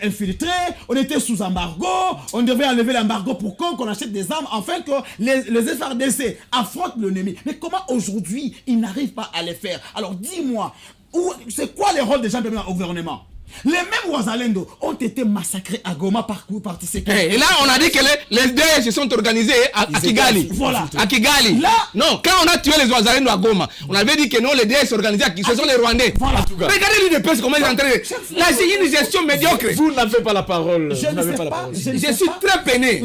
[SPEAKER 5] infiltrée, on était sous embargo, on devait enlever l'embargo pour qu'on achète des armes afin que les FARDC affrontent l'ennemi. Mais comment aujourd'hui ils n'arrivent pas à les faire? Alors dis-moi, c'est quoi le rôle des gens au gouvernement? Les mêmes Ouazalendo ont été massacrés à Goma par Tshisekedi.
[SPEAKER 1] Et là, on a dit que les DH se sont organisés à Kigali.
[SPEAKER 5] Voilà.
[SPEAKER 1] À Kigali.
[SPEAKER 5] Là-
[SPEAKER 1] Non, quand on a tué les Ouazalendo à Goma, on avait dit que non, les DH s'organisaient à Kigali. Ce sont les Rwandais.
[SPEAKER 5] Voilà.
[SPEAKER 1] Regardez l'UDPS, comment ils sont en train de... Là, c'est une gestion médiocre.
[SPEAKER 3] Vous n'avez pas la parole.
[SPEAKER 5] Je
[SPEAKER 3] Vous
[SPEAKER 5] ne
[SPEAKER 3] n'avez
[SPEAKER 5] sais
[SPEAKER 3] pas la
[SPEAKER 5] pas,
[SPEAKER 3] parole.
[SPEAKER 5] je ne
[SPEAKER 1] Je
[SPEAKER 5] sais
[SPEAKER 1] suis
[SPEAKER 5] pas.
[SPEAKER 1] très peiné.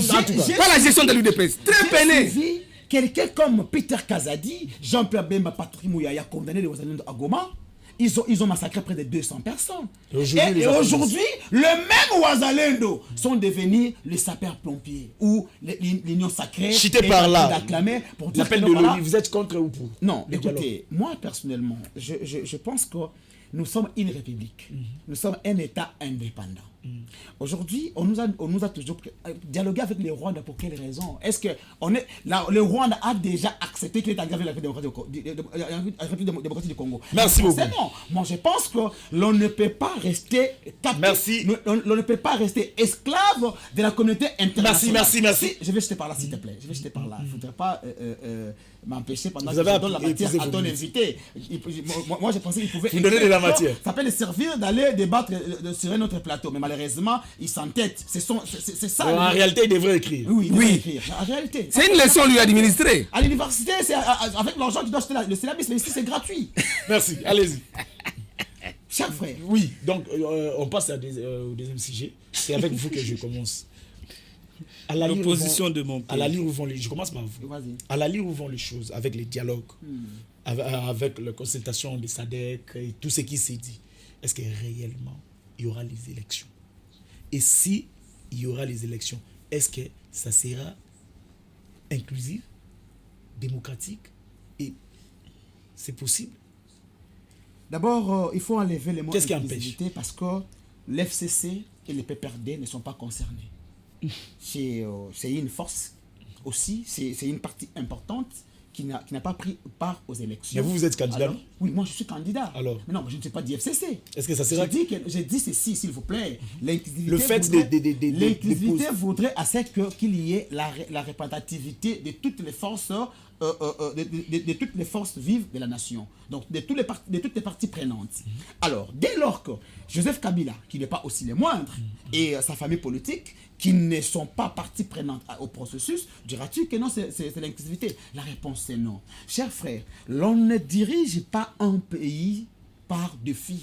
[SPEAKER 5] J'ai-
[SPEAKER 1] Pas la gestion de l'UDPS. Très peiné.
[SPEAKER 5] suivi quelqu'un comme Peter Kazadi, Jean-Pierre Bemba, Patrick Mouyaya, condamné les Ouazalendo à Goma. Ils ont massacré près de 200 personnes. Et aujourd'hui, le même Ouazalendo sont devenus les sapeurs-pompiers ou l'Union sacrée.
[SPEAKER 3] Chité par là.
[SPEAKER 5] D'acclamer pour dire
[SPEAKER 3] L'appel
[SPEAKER 5] que
[SPEAKER 3] de
[SPEAKER 5] non, voilà.
[SPEAKER 3] l'ONU, vous êtes contre ou pour?
[SPEAKER 5] Non,
[SPEAKER 3] Le dialogue.
[SPEAKER 5] écoutez, moi personnellement, je pense que nous sommes une république. Nous sommes un État indépendant. Aujourd'hui, on nous a toujours dialogué avec les Rwandais pour quelle raison? Est-ce que le Rwanda a déjà accepté qu'il est engagé avec la République démocratique du Congo?
[SPEAKER 3] Merci beaucoup.
[SPEAKER 5] C'est bon. Moi, je pense que l'on ne peut pas rester captif.
[SPEAKER 3] Merci.
[SPEAKER 5] On ne peut pas rester esclave de la communauté internationale.
[SPEAKER 3] Merci.
[SPEAKER 5] Si, je vais jeter par là, s'il te plaît. Je vais jeter par là. Il ne faudrait pas m'empêcher pendant
[SPEAKER 3] Vous
[SPEAKER 5] que
[SPEAKER 3] avez
[SPEAKER 5] je donne la matière
[SPEAKER 3] épuisé
[SPEAKER 5] à
[SPEAKER 3] vos
[SPEAKER 5] ton
[SPEAKER 3] minutes.
[SPEAKER 5] invité. Moi, je pensais qu'il pouvait...
[SPEAKER 3] Vous donnez de la matière.
[SPEAKER 5] Ça peut le servir d'aller débattre sur un autre plateau. Mais malheureusement, il s'entête. C'est ça.
[SPEAKER 3] En réalité, il devrait écrire.
[SPEAKER 5] Oui, il devrait écrire. En réalité.
[SPEAKER 1] C'est une leçon lui administrer.
[SPEAKER 5] À l'université, c'est avec l'argent que tu dois acheter le syllabus. Mais ici, c'est gratuit.
[SPEAKER 3] Merci, allez-y.
[SPEAKER 5] Cher frère.
[SPEAKER 3] Oui, donc on passe au deuxième sujet. C'est avec vous que je commence.
[SPEAKER 2] L'opposition de mon pays.
[SPEAKER 3] À la lire où vont les... Je commence par vous.
[SPEAKER 5] Vas-y.
[SPEAKER 3] À la lire où vont les choses, avec les dialogues, avec la consultation des SADC et tout ce qui s'est dit. Est-ce que réellement, il y aura les élections? Et si il y aura les élections, est-ce que ça sera inclusif, démocratique et c'est possible?
[SPEAKER 5] D'abord, il faut enlever les mots
[SPEAKER 3] Qu'est-ce qui
[SPEAKER 5] inclusivité parce que l'FCC et le PPRD ne sont pas concernés. C'est une force aussi, c'est une partie importante qui n'a pas pris part aux élections.
[SPEAKER 3] Mais vous êtes candidat,
[SPEAKER 5] alors,
[SPEAKER 3] non?
[SPEAKER 5] Oui, moi je suis candidat.
[SPEAKER 3] Alors?
[SPEAKER 5] Mais non, je ne suis pas du FCC.
[SPEAKER 3] Est-ce que ça sera...
[SPEAKER 5] J'ai dit ceci, s'il vous plaît. L'inclusivité
[SPEAKER 3] Le fait
[SPEAKER 5] l'inclusivité voudrait à ce qu'il y ait la représentativité de toutes les forces de toutes les forces vives de la nation, donc de toutes les parties prenantes. Alors, dès lors que Joseph Kabila, qui n'est pas aussi les moindres, et sa famille politique, qui ne sont pas partie prenante au processus, diras-tu que non, c'est l'inclusivité? La réponse est non. Chers frères, l'on ne dirige pas un pays par défi.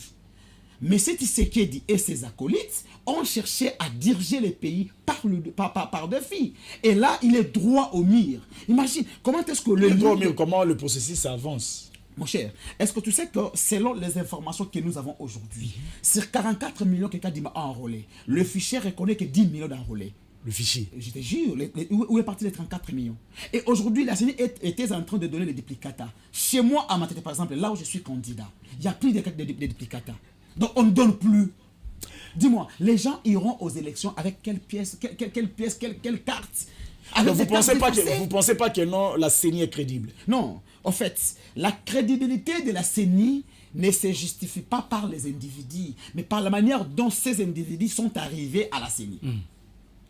[SPEAKER 5] Mais Tshisekedi et ses acolytes ont cherché à diriger le pays par défi. Et là, il est droit au mur. Imagine, comment est-ce que
[SPEAKER 3] comment le processus avance?
[SPEAKER 5] Mon cher, est-ce que tu sais que selon les informations que nous avons aujourd'hui, sur 44 millions que Kadima a enrôlés, le fichier reconnaît que 10 millions d'enrôlés.
[SPEAKER 3] Le fichier.
[SPEAKER 5] Je te jure, où est parti les 34 millions? Et aujourd'hui, la CENI était en train de donner les duplicata. Chez moi, à Matete, par exemple, là où je suis candidat, il n'y a plus de duplicata. Donc on ne donne plus. Dis-moi, les gens iront aux élections avec quelle pièce, quelle carte?
[SPEAKER 3] Donc vous ne pensez pas que non, la CENI est crédible?
[SPEAKER 5] Non, en fait, la crédibilité de la CENI ne se justifie pas par les individus, mais par la manière dont ces individus sont arrivés à la CENI.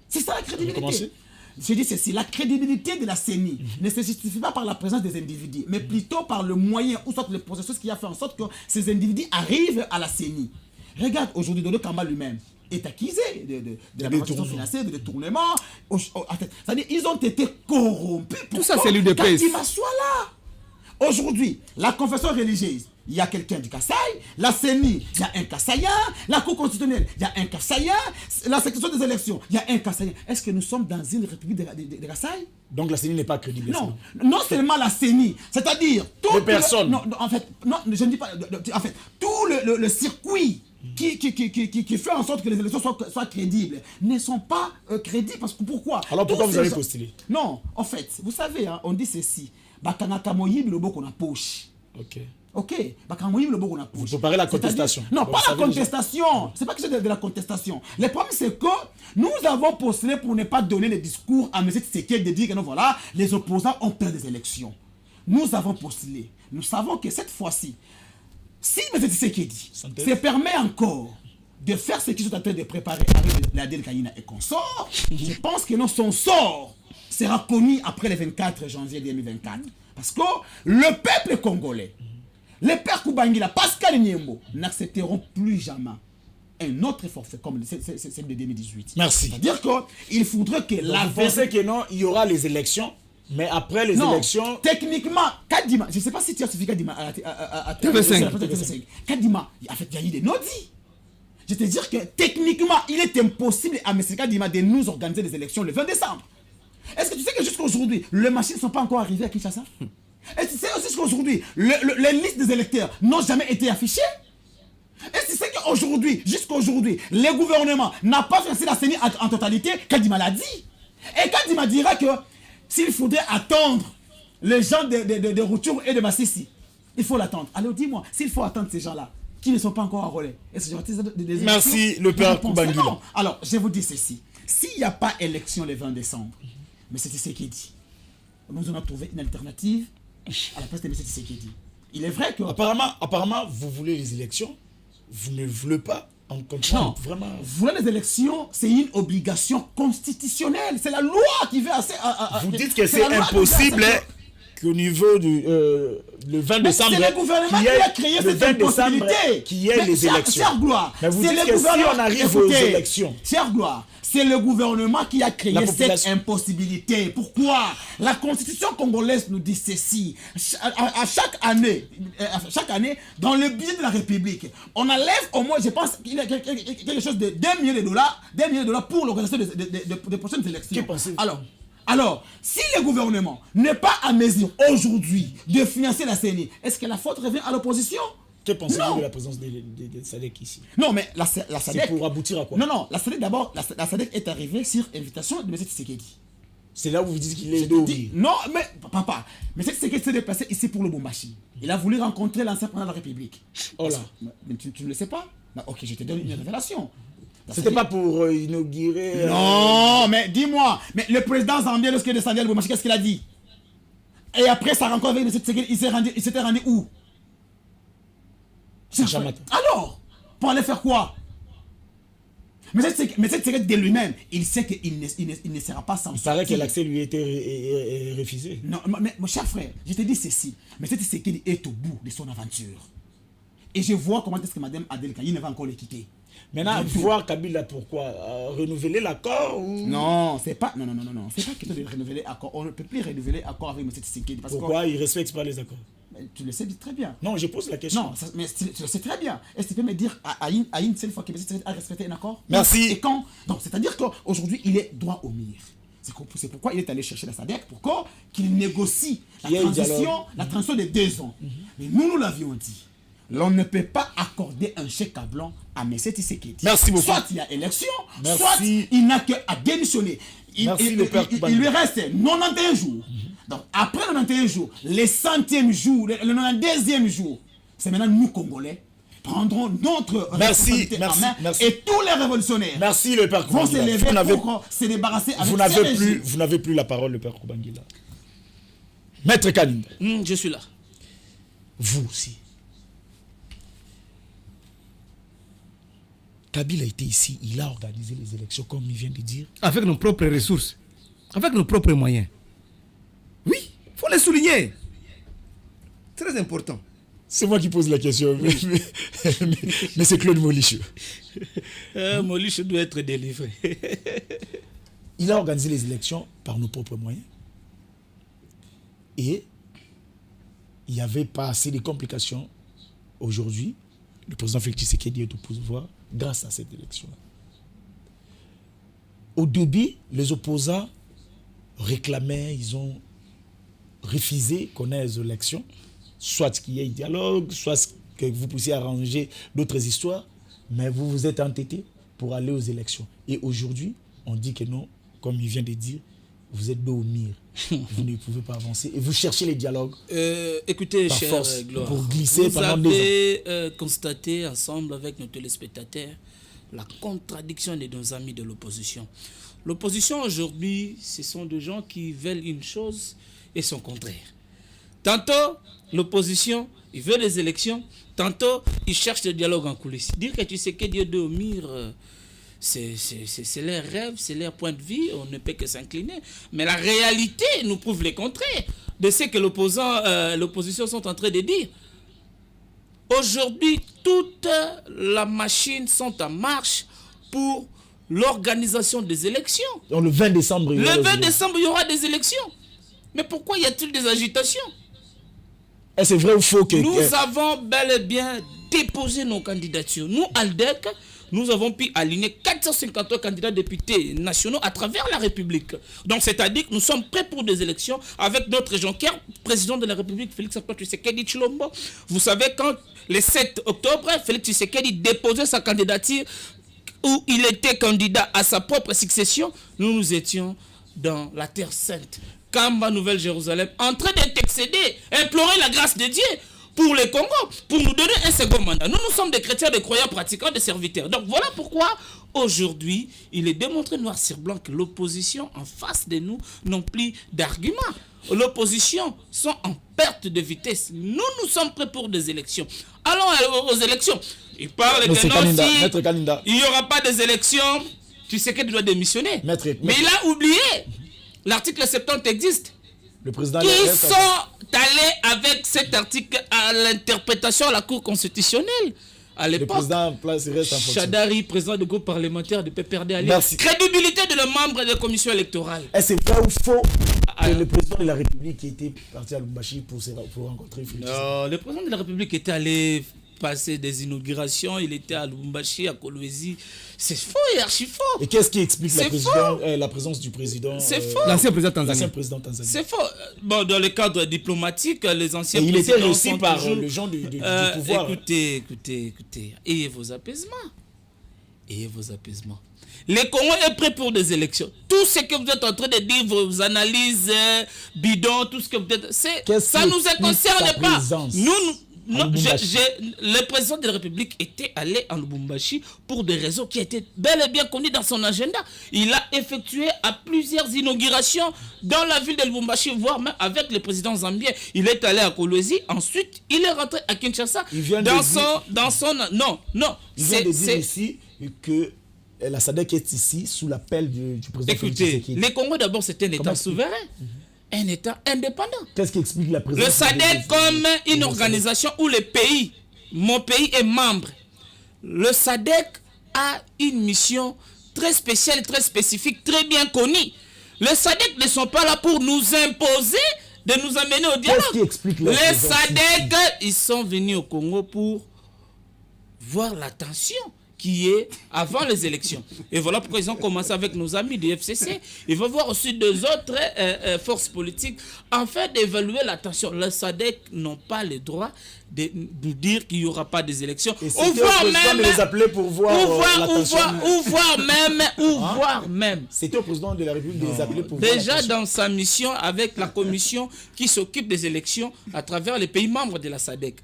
[SPEAKER 5] C'est ça la crédibilité. Je dis ceci, la crédibilité de la CENI ne se justifie pas par la présence des individus, mais plutôt par le moyen ou soit le processus qui a fait en sorte que ces individus arrivent à la CENI. Regarde, aujourd'hui, Dodo Kamba lui-même est accusé de la participation financière, de détournement. C'est-à-dire ils ont été corrompus.
[SPEAKER 1] Tout ça, c'est l'UDPS.
[SPEAKER 5] Kadima soit là. Aujourd'hui, la confession religieuse, il y a quelqu'un du Kasaï, la CENI, il y a un Kassaïen, la Cour constitutionnelle, il y a un Kassaïen, la sélection des élections, il y a un Kassaïen. Est-ce que nous sommes dans une république de Kasaï?
[SPEAKER 3] Donc la CENI n'est pas crédible.
[SPEAKER 5] Non, non seulement la CENI, c'est-à-dire
[SPEAKER 3] les personnes.
[SPEAKER 5] Non, en fait, non, je ne dis pas. En fait, tout le circuit qui fait en sorte que les élections soient crédibles ne sont pas crédibles. Parce que pourquoi?
[SPEAKER 3] Alors pourquoi vous avez postulé?
[SPEAKER 5] Non, en fait, vous savez, hein, on dit ceci. Bakangaka moyib le boko na poche.
[SPEAKER 3] Ok.
[SPEAKER 5] Ok, vous
[SPEAKER 3] préparez la contestation.
[SPEAKER 5] Non, pas la contestation. C'est pas que c'est de la contestation. Le problème, c'est que nous avons postulé pour ne pas donner le discours à M. Tshisekedi de dire que non, voilà, les opposants ont perdu des élections. Nous avons postulé. Nous savons que cette fois-ci, si M. Tshisekedi se permet encore de faire ce qu'ils sont en train de préparer avec la Delcaïna et consort, je pense que non, son sort sera connu après le 24 janvier 2024. Parce que le peuple congolais, les pères Koubangila, Pascal Niembo, n'accepteront plus jamais un autre forfait comme celle de 2018.
[SPEAKER 3] Merci.
[SPEAKER 5] C'est-à-dire qu'il faudrait que la...
[SPEAKER 3] Vous pensez que non, il y aura les élections, mais après les élections...
[SPEAKER 5] Techniquement, Kadima, je ne sais pas si tu as suivi Kadima à
[SPEAKER 1] TV5.
[SPEAKER 5] Kadima, en fait, il y a eu des non-dits. Je te dire que techniquement, il est impossible à M. Kadima de nous organiser des élections le 20 décembre. Est-ce que tu sais que jusqu'à aujourd'hui, les machines ne sont pas encore arrivées à Kinshasa? Et tu sais aussi qu'aujourd'hui, les listes des électeurs n'ont jamais été affichées? Et tu sais qu'aujourd'hui, jusqu'à aujourd'hui, le gouvernement n'a pas financé la CENI en totalité? Kadima l'a dit. Et Kadima dira que s'il faudrait attendre les gens de Rutshuru et de Massissi, il faut l'attendre. Alors dis-moi, s'il faut attendre ces gens-là, qui ne sont pas encore enrôlés, est-ce que j'aurais des
[SPEAKER 3] Merci, le père Koubangila.
[SPEAKER 5] Alors, je vous dis ceci. S'il n'y a pas élection le 20 décembre, mais c'est Tshisekedi, nous allons trouver une alternative à la place de M. Tshisekedi. Il est vrai que...
[SPEAKER 3] Apparemment, vous voulez les élections, vous ne voulez pas en comprendre.
[SPEAKER 5] Non,
[SPEAKER 3] vraiment.
[SPEAKER 5] Vouloir les élections, c'est une obligation constitutionnelle. C'est la loi qui veut assez...
[SPEAKER 3] Vous dites que c'est impossible qu'au niveau du le 20 décembre,
[SPEAKER 5] c'est le gouvernement qui a créé cette impossibilité.
[SPEAKER 3] Qui est les élections.
[SPEAKER 5] Chère Gloire,
[SPEAKER 3] mais vous dites que si on arrive aux élections,
[SPEAKER 5] chère Gloire, c'est le gouvernement qui a créé cette impossibilité. Pourquoi? La constitution congolaise nous dit ceci. À chaque année, dans le budget de la République, on enlève au moins, je pense qu'il y a quelque chose de 2 millions de dollars pour l'organisation des prochaines élections. Alors, si le gouvernement n'est pas à mesure aujourd'hui de financer la CENI, est-ce que la faute revient à l'opposition?
[SPEAKER 3] Que pensez-vous de la présence de SADC ici?
[SPEAKER 5] Non, mais la SADC...
[SPEAKER 3] C'est pour aboutir à quoi?
[SPEAKER 5] Non, la SADC d'abord, la SADC est arrivée sur invitation de M. Tshisekedi.
[SPEAKER 3] C'est là où vous dites qu'il est d'où?
[SPEAKER 5] Non, mais papa, M. Tshisekedi s'est déplacé ici pour le Bombashi. Il a voulu rencontrer l'ancien président de la République.
[SPEAKER 3] Oh là.
[SPEAKER 5] Mais tu ne le sais pas? Bah, ok, je te donne une révélation.
[SPEAKER 3] C'était pas pour inaugurer...
[SPEAKER 5] Non, mais dis-moi, mais le président Zambia, lorsqu'il est descendu à Bombashi, qu'est-ce qu'il a dit? Et après sa rencontre avec M. Tshisekedi, il s'était rendu où? Alors, pour aller faire quoi? Mais c'est de lui-même, il sait qu'il ne sera pas sans.
[SPEAKER 3] Il paraît que l'accès lui était refusé.
[SPEAKER 5] Non, mais mon cher frère, je te dis ceci. Mais c'est qu'il est au bout de son aventure. Et je vois comment est-ce que Mme Adel Kayi ne va encore le quitter.
[SPEAKER 3] Maintenant, voir Kabila, pourquoi renouveler l'accord ou...
[SPEAKER 5] Non, c'est pas... Non. C'est pas question de renouveler l'accord. On ne peut plus renouveler l'accord avec M. Tshisekedi.
[SPEAKER 3] Pourquoi il ne respecte pas les accords?
[SPEAKER 5] Tu le sais très bien.
[SPEAKER 3] Non, je pose la question.
[SPEAKER 5] Non, mais tu le sais très bien. Est-ce que tu peux me dire à une seule fois que M. Tshisekedi a respecté un accord?
[SPEAKER 3] Merci.
[SPEAKER 5] Et quand? Donc, c'est-à-dire qu'aujourd'hui, il est droit au mur. C'est pourquoi il est allé chercher la SADC, pour qu'il négocie la transition de 2 ans. Mais nous l'avions dit. L'on ne peut pas accorder un chèque à blanc à M. Tshisekedi.
[SPEAKER 3] Merci beaucoup.
[SPEAKER 5] Soit il y a élection, soit il n'a qu'à démissionner. Il lui reste 91 jours. Donc, après 91 jours, le 100e jour, le 92e jour, c'est maintenant nous, Congolais, prendrons notre responsabilité en main et tous les révolutionnaires vont se lever pour se débarrasser avec
[SPEAKER 3] vous n'avez plus la parole, le père Koubangila. Maître Kaninda.
[SPEAKER 2] Je suis là.
[SPEAKER 3] Vous aussi. Kabila était ici, il a organisé les élections comme il vient de dire.
[SPEAKER 1] Avec nos propres ressources, avec nos propres moyens. Oui, il faut les souligner. Très important.
[SPEAKER 3] C'est moi qui pose la question, mais c'est Claude Molichou.
[SPEAKER 2] Molichou doit être délivré.
[SPEAKER 3] Il a organisé les élections par nos propres moyens. Et il n'y avait pas assez de complications. Aujourd'hui, le président Félix Tshisekedi est au pouvoir grâce à cette élection-là. Au début, les opposants réclamaient, ils ont refusé qu'on ait les élections, soit qu'il y ait un dialogue, soit que vous puissiez arranger d'autres histoires, mais vous vous êtes entêtés pour aller aux élections. Et aujourd'hui, on dit que non, comme il vient de dire, vous êtes dos au mur. Vous ne pouvez pas avancer et vous cherchez les dialogues.
[SPEAKER 2] Écoutez,
[SPEAKER 3] par
[SPEAKER 2] cher
[SPEAKER 3] force,
[SPEAKER 2] Gloire,
[SPEAKER 3] pour glisser
[SPEAKER 2] vous
[SPEAKER 3] pendant 2 ans.
[SPEAKER 2] avez constaté ensemble avec nos téléspectateurs la contradiction de nos amis de l'opposition. L'opposition aujourd'hui, ce sont des gens qui veulent une chose et son contraire. Tantôt, l'opposition, ils veulent les élections. Tantôt, ils cherchent le dialogue en coulisses. Dire que tu sais que Dieu de mire, c'est leur rêve, c'est leur point de vue. On ne peut que s'incliner. Mais la réalité nous prouve le contraire de ce que l'opposition sont en train de dire. Aujourd'hui, toute la machine sont en marche pour l'organisation des élections.
[SPEAKER 3] Donc le 20 décembre,
[SPEAKER 2] il y aura des élections. Mais pourquoi y a-t-il des agitations?
[SPEAKER 3] C'est vrai ou faux que...
[SPEAKER 2] Nous avons bel et bien déposé nos candidatures. Nous, ALDEC, nous avons pu aligner 453 candidats députés nationaux à travers la République. Donc, c'est-à-dire que nous sommes prêts pour des élections avec notre Jonker, président de la République, Félix Antoine Tshisekedi Tshilombo. Vous savez, quand le 7 octobre, Félix Tshisekedi déposait sa candidature où il était candidat à sa propre succession, nous étions dans la Terre Sainte, Kamba, Nouvelle-Jérusalem, en train d'intercéder, implorer la grâce de Dieu pour le Congo, pour nous donner un second mandat. Nous sommes des chrétiens, des croyants, pratiquants, des serviteurs. Donc voilà pourquoi, aujourd'hui, il est démontré noir sur blanc que l'opposition en face de nous n'ont plus d'arguments. L'opposition sont en perte de vitesse. Nous sommes prêts pour des élections. Allons aux élections. Il parle que non, si il n'y aura pas des élections, tu sais qu'il doit démissionner. Mais il a oublié. L'article 70 existe.
[SPEAKER 3] Le président
[SPEAKER 2] qui
[SPEAKER 3] reste
[SPEAKER 2] sont allés avec cet article à l'interprétation à la Cour constitutionnelle. À
[SPEAKER 3] le
[SPEAKER 2] l'époque,
[SPEAKER 3] président place reste en fonction.
[SPEAKER 2] Chadari, président du groupe parlementaire de PPRD, Ali.
[SPEAKER 3] Merci.
[SPEAKER 2] Crédibilité de le membre de la commission électorale.
[SPEAKER 3] Est-ce vrai ou faux
[SPEAKER 2] Ah,
[SPEAKER 3] que le président de la République était parti à Lubumbashi pour rencontrer Félix Tshisekedi?
[SPEAKER 2] Non, le président de la République était allé passer des inaugurations, il était à Lubumbashi, à Kolwezi. C'est faux et archi faux.
[SPEAKER 3] Et qu'est-ce qui explique
[SPEAKER 2] C'est
[SPEAKER 3] la présence du président
[SPEAKER 2] C'est faux.
[SPEAKER 1] L'ancien président
[SPEAKER 3] L'ancien
[SPEAKER 1] tanzanien.
[SPEAKER 3] président tanzanien.
[SPEAKER 2] C'est faux. Bon, dans le cadre diplomatique, les anciens
[SPEAKER 3] Et il était
[SPEAKER 2] présidents
[SPEAKER 3] reçu
[SPEAKER 2] sont
[SPEAKER 3] par
[SPEAKER 2] toujours-
[SPEAKER 3] le gens du pouvoir.
[SPEAKER 2] Écoutez. Ayez vos apaisements. Le Congo est prêt pour des élections. Tout ce que vous êtes en train de dire, vos analyses bidons, tout ce que vous êtes... Ça ne nous concerne pas. Le président de la République était allé en Lubumbashi pour des raisons qui étaient bel et bien connues dans son agenda. Il a effectué à plusieurs inaugurations dans la ville de Lubumbashi, voire même avec le président zambien. Il est allé à Kolwezi, ensuite il est rentré à Kinshasa.
[SPEAKER 3] Il vient
[SPEAKER 2] Non.
[SPEAKER 3] Il vient de dire ici que la SADC est ici sous l'appel du président Félix
[SPEAKER 2] Écoutez,
[SPEAKER 3] Tshisekedi.
[SPEAKER 2] le Congo d'abord c'était un État souverain, un État indépendant.
[SPEAKER 3] Qu'est-ce qui explique la présence
[SPEAKER 2] Le SADC comme une organisation où le pays, mon pays est membre. Le SADC a une mission très spéciale, très spécifique, très bien connue. Les SADC ne sont pas là pour nous imposer de nous amener au dialogue.
[SPEAKER 3] Qu'est-ce qui explique la
[SPEAKER 2] Les
[SPEAKER 3] présence
[SPEAKER 2] SADC, ils sont venus au Congo pour voir la tension qui est avant les élections. Et voilà pourquoi ils ont commencé avec nos amis du FCC. Ils vont voir aussi deux autres forces politiques afin d'évaluer la tension. Les SADC n'ont pas le droit de nous dire qu'il n'y aura pas des élections.
[SPEAKER 3] Et c'était au président de les appeler pour voir la tension.
[SPEAKER 2] Voir même.
[SPEAKER 3] C'était au président de la République de les appeler pour voir la
[SPEAKER 2] Déjà
[SPEAKER 3] tension.
[SPEAKER 2] dans sa mission avec la commission qui s'occupe des élections à travers les pays membres de la SADC.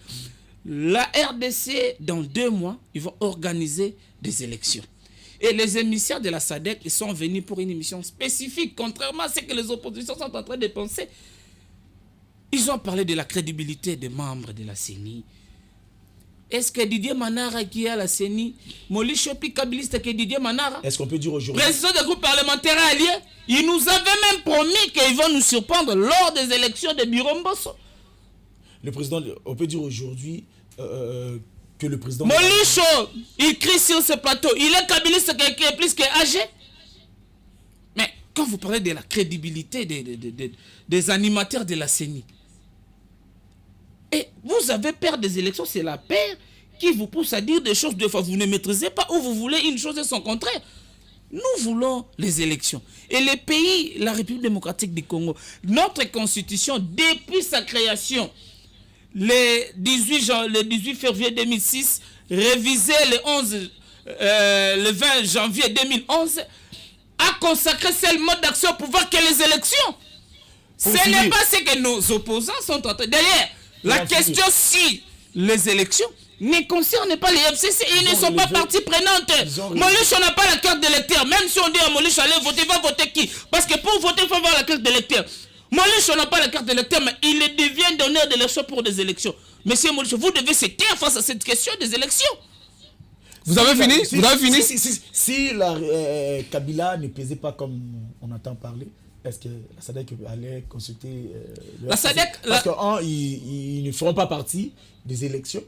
[SPEAKER 2] La RDC, dans 2 mois, ils vont organiser des élections. Et les émissaires de la SADC, ils sont venus pour une émission spécifique, contrairement à ce que les oppositions sont en train de penser. Ils ont parlé de la crédibilité des membres de la CENI. Est-ce que Didier Manara qui est à la CENI, Molisho Pikabiliste que Didier Manara,
[SPEAKER 3] Est-ce qu'on peut dire aujourd'hui
[SPEAKER 2] président du groupe parlementaire allié, ils nous avaient même promis qu'ils vont nous surprendre lors des élections de Biromboso.
[SPEAKER 3] le président, on peut dire aujourd'hui que le président...
[SPEAKER 2] Molisho, il crie sur ce plateau. Il est kabiliste qui est plus qu'âgé. Mais quand vous parlez de la crédibilité des animateurs de la CENI, et vous avez peur des élections, c'est la peur qui vous pousse à dire des choses deux fois. Vous ne maîtrisez pas ou vous voulez une chose et son contraire. Nous voulons les élections. Et les pays, la République démocratique du Congo, notre constitution, depuis sa création, le 18 février 2006, révisé le 20 janvier 2011, a consacré seul mode d'action pour voir que les élections. Ce n'est pas ce que nos opposants sont en train. D'ailleurs, la question si les élections ne concernent pas les FCC, ils ne sont pas partie prenante. Molich, on n'a pas la carte d'électeur. Même si on dit à Molich, allez voter, va voter qui? Parce que pour voter, il faut avoir la carte d'électeur. Molich, on n'a pas la carte d'électeur, mais il devient donneur d'élection pour des élections. Monsieur Molich, vous devez se taire face à cette question des élections.
[SPEAKER 1] Vous avez fini? Vous avez fini?
[SPEAKER 3] Si la Kabila ne pesait pas comme on entend parler, est-ce que la SADC allait consulter
[SPEAKER 2] la SADC,
[SPEAKER 3] parce qu'ils ne feront pas partie des élections.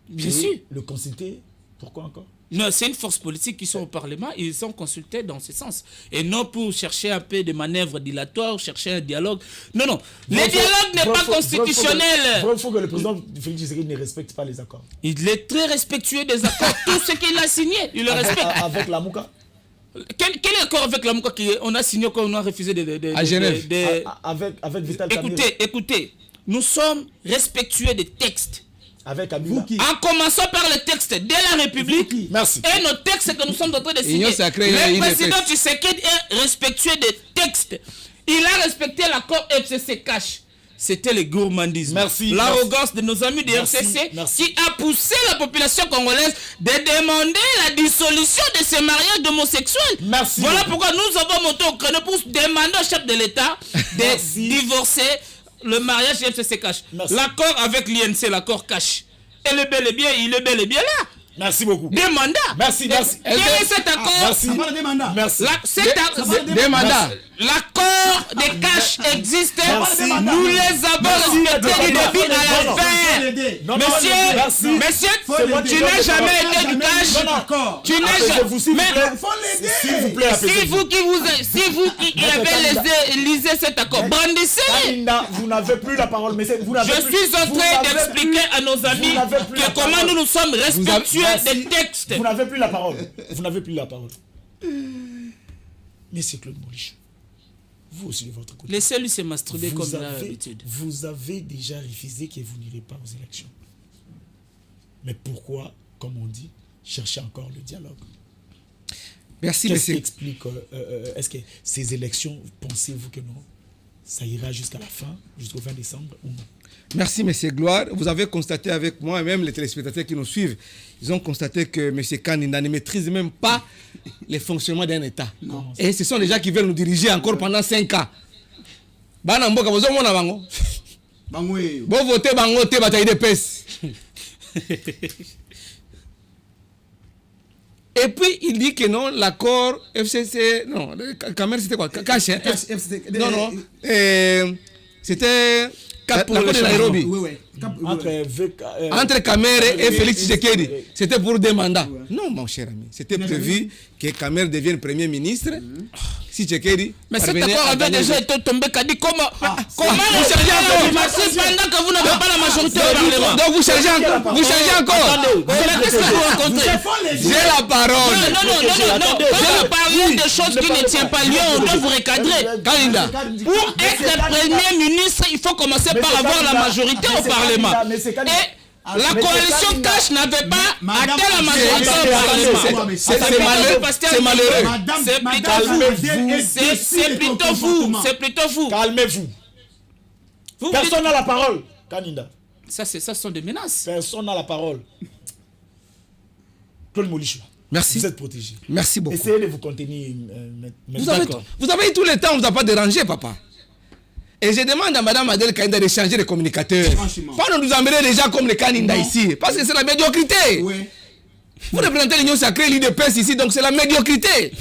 [SPEAKER 2] Bien sûr.
[SPEAKER 3] Le consulter, pourquoi encore?
[SPEAKER 2] Non, c'est une force politique qui sont au Parlement, ils sont consultés dans ce sens. Et non pour chercher un peu de manœuvres dilatoires, chercher un dialogue. Non, non. Le dialogue n'est pas constitutionnel.
[SPEAKER 3] Il faut que le président Félix Tshisekedi ne respecte pas les accords.
[SPEAKER 2] Il est très respectueux des accords. Tout ce qu'il a signé, il le respecte.
[SPEAKER 3] Avec la Mouka?
[SPEAKER 2] Quel accord avec la Mouka qu'on a signé quand on a refusé
[SPEAKER 1] à Genève.
[SPEAKER 3] Avec Vital Kamerhe.
[SPEAKER 2] Écoutez, nous sommes respectueux des textes.
[SPEAKER 3] Avec Kabila.
[SPEAKER 2] En commençant par le texte de la République.
[SPEAKER 3] Merci.
[SPEAKER 2] Et nos textes que nous sommes en train de signer. Le président Tshisekedi est respectueux des textes. Il a respecté l'accord FCC Cash. C'était le gourmandisme.
[SPEAKER 3] Merci.
[SPEAKER 2] L'arrogance de nos amis du FCC qui a poussé la population congolaise de demander la dissolution de ces mariages d'homosexuels.
[SPEAKER 3] Merci.
[SPEAKER 2] Voilà pourquoi nous avons monté au créneau pour demander au chef de l'État de divorcer le mariage FCC Cash. L'accord avec l'INC, l'accord Cash. Il est bel et bien là.
[SPEAKER 3] Merci beaucoup.
[SPEAKER 2] Des mandats.
[SPEAKER 3] Merci.
[SPEAKER 2] Quel est cet accord?
[SPEAKER 3] Merci.
[SPEAKER 5] Des mandats.
[SPEAKER 3] Merci.
[SPEAKER 1] Des mandats.
[SPEAKER 2] L'accord accords de cash existent. Nous les avons respectés du début à la fin. Monsieur, tu n'as jamais été du cash. Tu n'as jamais. Si vous qui avez lisé cet accord, brandissez-le.
[SPEAKER 3] Vous n'avez plus la parole. Mais
[SPEAKER 2] je suis en train d'expliquer à nos amis que comment nous sommes respectueux des textes.
[SPEAKER 3] Vous n'avez plus la parole. Vous n'avez plus la parole. Monsieur Claude Molichou, vous aussi de votre côté.
[SPEAKER 2] Laissez-lui se masturber comme d'habitude.
[SPEAKER 3] Vous avez déjà refusé que vous n'irez pas aux élections. Mais pourquoi, comme on dit, chercher encore le dialogue?
[SPEAKER 1] Merci,
[SPEAKER 3] Qu'est-ce
[SPEAKER 1] monsieur.
[SPEAKER 3] qui explique est-ce que ces élections, pensez-vous que non, ça ira jusqu'à la fin, jusqu'au 20 décembre ou non?
[SPEAKER 1] Merci, monsieur Gloire. Vous avez constaté avec moi, et même les téléspectateurs qui nous suivent, ils ont constaté que monsieur Kaninda ne maîtrise même pas le fonctionnement d'un État.
[SPEAKER 3] Non.
[SPEAKER 1] Et ce sont les gens qui veulent nous diriger encore pendant 5 ans. Bana mboka bozo mona bango.
[SPEAKER 5] Bango.
[SPEAKER 1] Bon voter bango te bataille de pèse. Et puis il dit que non, l'accord FCC, non, Camer c'était quoi? Cash, hein? Non, non. C'était l'accord de Nairobi.
[SPEAKER 5] Oui.
[SPEAKER 1] Entre Kamer et Félix Tshisekedi, c'était pour 2 mandats. Non, mon cher ami, c'était prévu que Kamer devienne Premier ministre. Si Tshisekedi.
[SPEAKER 2] Mais cet accord avait déjà été tombé. Comment vous cherchez encore pendant que vous n'avez pas la majorité au Parlement?
[SPEAKER 1] Donc vous cherchez encore.
[SPEAKER 2] Qu'est-ce que vous rencontrez?
[SPEAKER 1] J'ai la parole.
[SPEAKER 2] Non. Quand vous parlez de choses qui ne tiennent pas lieu, on doit vous recadrer.
[SPEAKER 1] Kalinda.
[SPEAKER 2] Pour être Premier ministre, il faut commencer par avoir la majorité au Parlement. Et la coalition Cash n'avait pas atteint la majorité au Parlement.
[SPEAKER 1] C'est malheureux.
[SPEAKER 2] C'est plutôt vous.
[SPEAKER 3] Calmez-vous. Personne n'a la parole, Kaninda.
[SPEAKER 2] Ça, ce sont des menaces.
[SPEAKER 3] Personne n'a la parole. Claude Molichou.
[SPEAKER 1] Merci.
[SPEAKER 3] Vous êtes protégé.
[SPEAKER 1] Merci beaucoup.
[SPEAKER 3] Essayez de vous contenir.
[SPEAKER 1] Vous avez eu tout le temps, on ne vous a pas dérangé, papa. Et je demande à Madame Adèle Kainda de changer de communicateur. Pas de nous emmener les gens comme les Kaninda ici. Parce que c'est la médiocrité.
[SPEAKER 5] Oui.
[SPEAKER 1] Vous représentez l'Union sacrée, l'IDPS ici, donc c'est la médiocrité.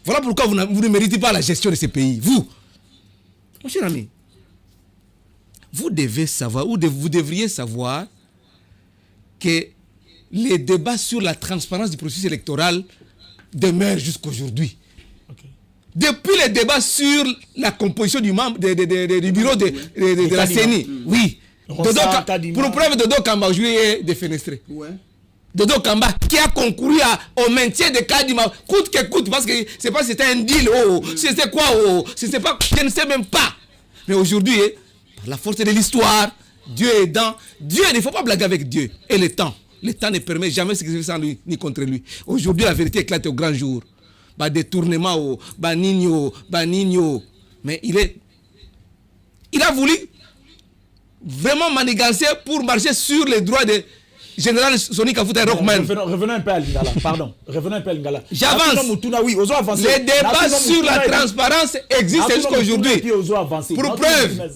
[SPEAKER 1] Voilà pourquoi vous ne méritez pas la gestion de ces pays. Vous, mon cher ami, vous devez savoir, ou vous devriez savoir que les débats sur la transparence du processus électoral demeurent jusqu'aujourd'hui. Depuis les débats sur la composition du bureau de la CENI, oui. Pour preuve, Dodo Kamba aujourd'hui est défenestré.
[SPEAKER 5] Ouais.
[SPEAKER 1] Dodo Kamba qui a concouru au maintien de Kadima, coûte que coûte, parce que c'est pas si c'était un deal, c'était quoi, je ne sais même pas. Mais aujourd'hui, par la force de l'histoire, Dieu est dans. Dieu, il ne faut pas blaguer avec Dieu. Et le temps ne permet jamais ce qui se fait sans lui, ni contre lui. Aujourd'hui, la vérité éclate au grand jour. Détournement, Nino. Mais il a voulu vraiment manigancer pour marcher sur les droits de général Sonic Kafuta et Rockman.
[SPEAKER 3] Revenons un peu à Lingala. Pardon. Revenons un peu à Lingala.
[SPEAKER 1] J'avance. Les débats sur la transparence existent jusqu'à aujourd'hui. Pour preuve,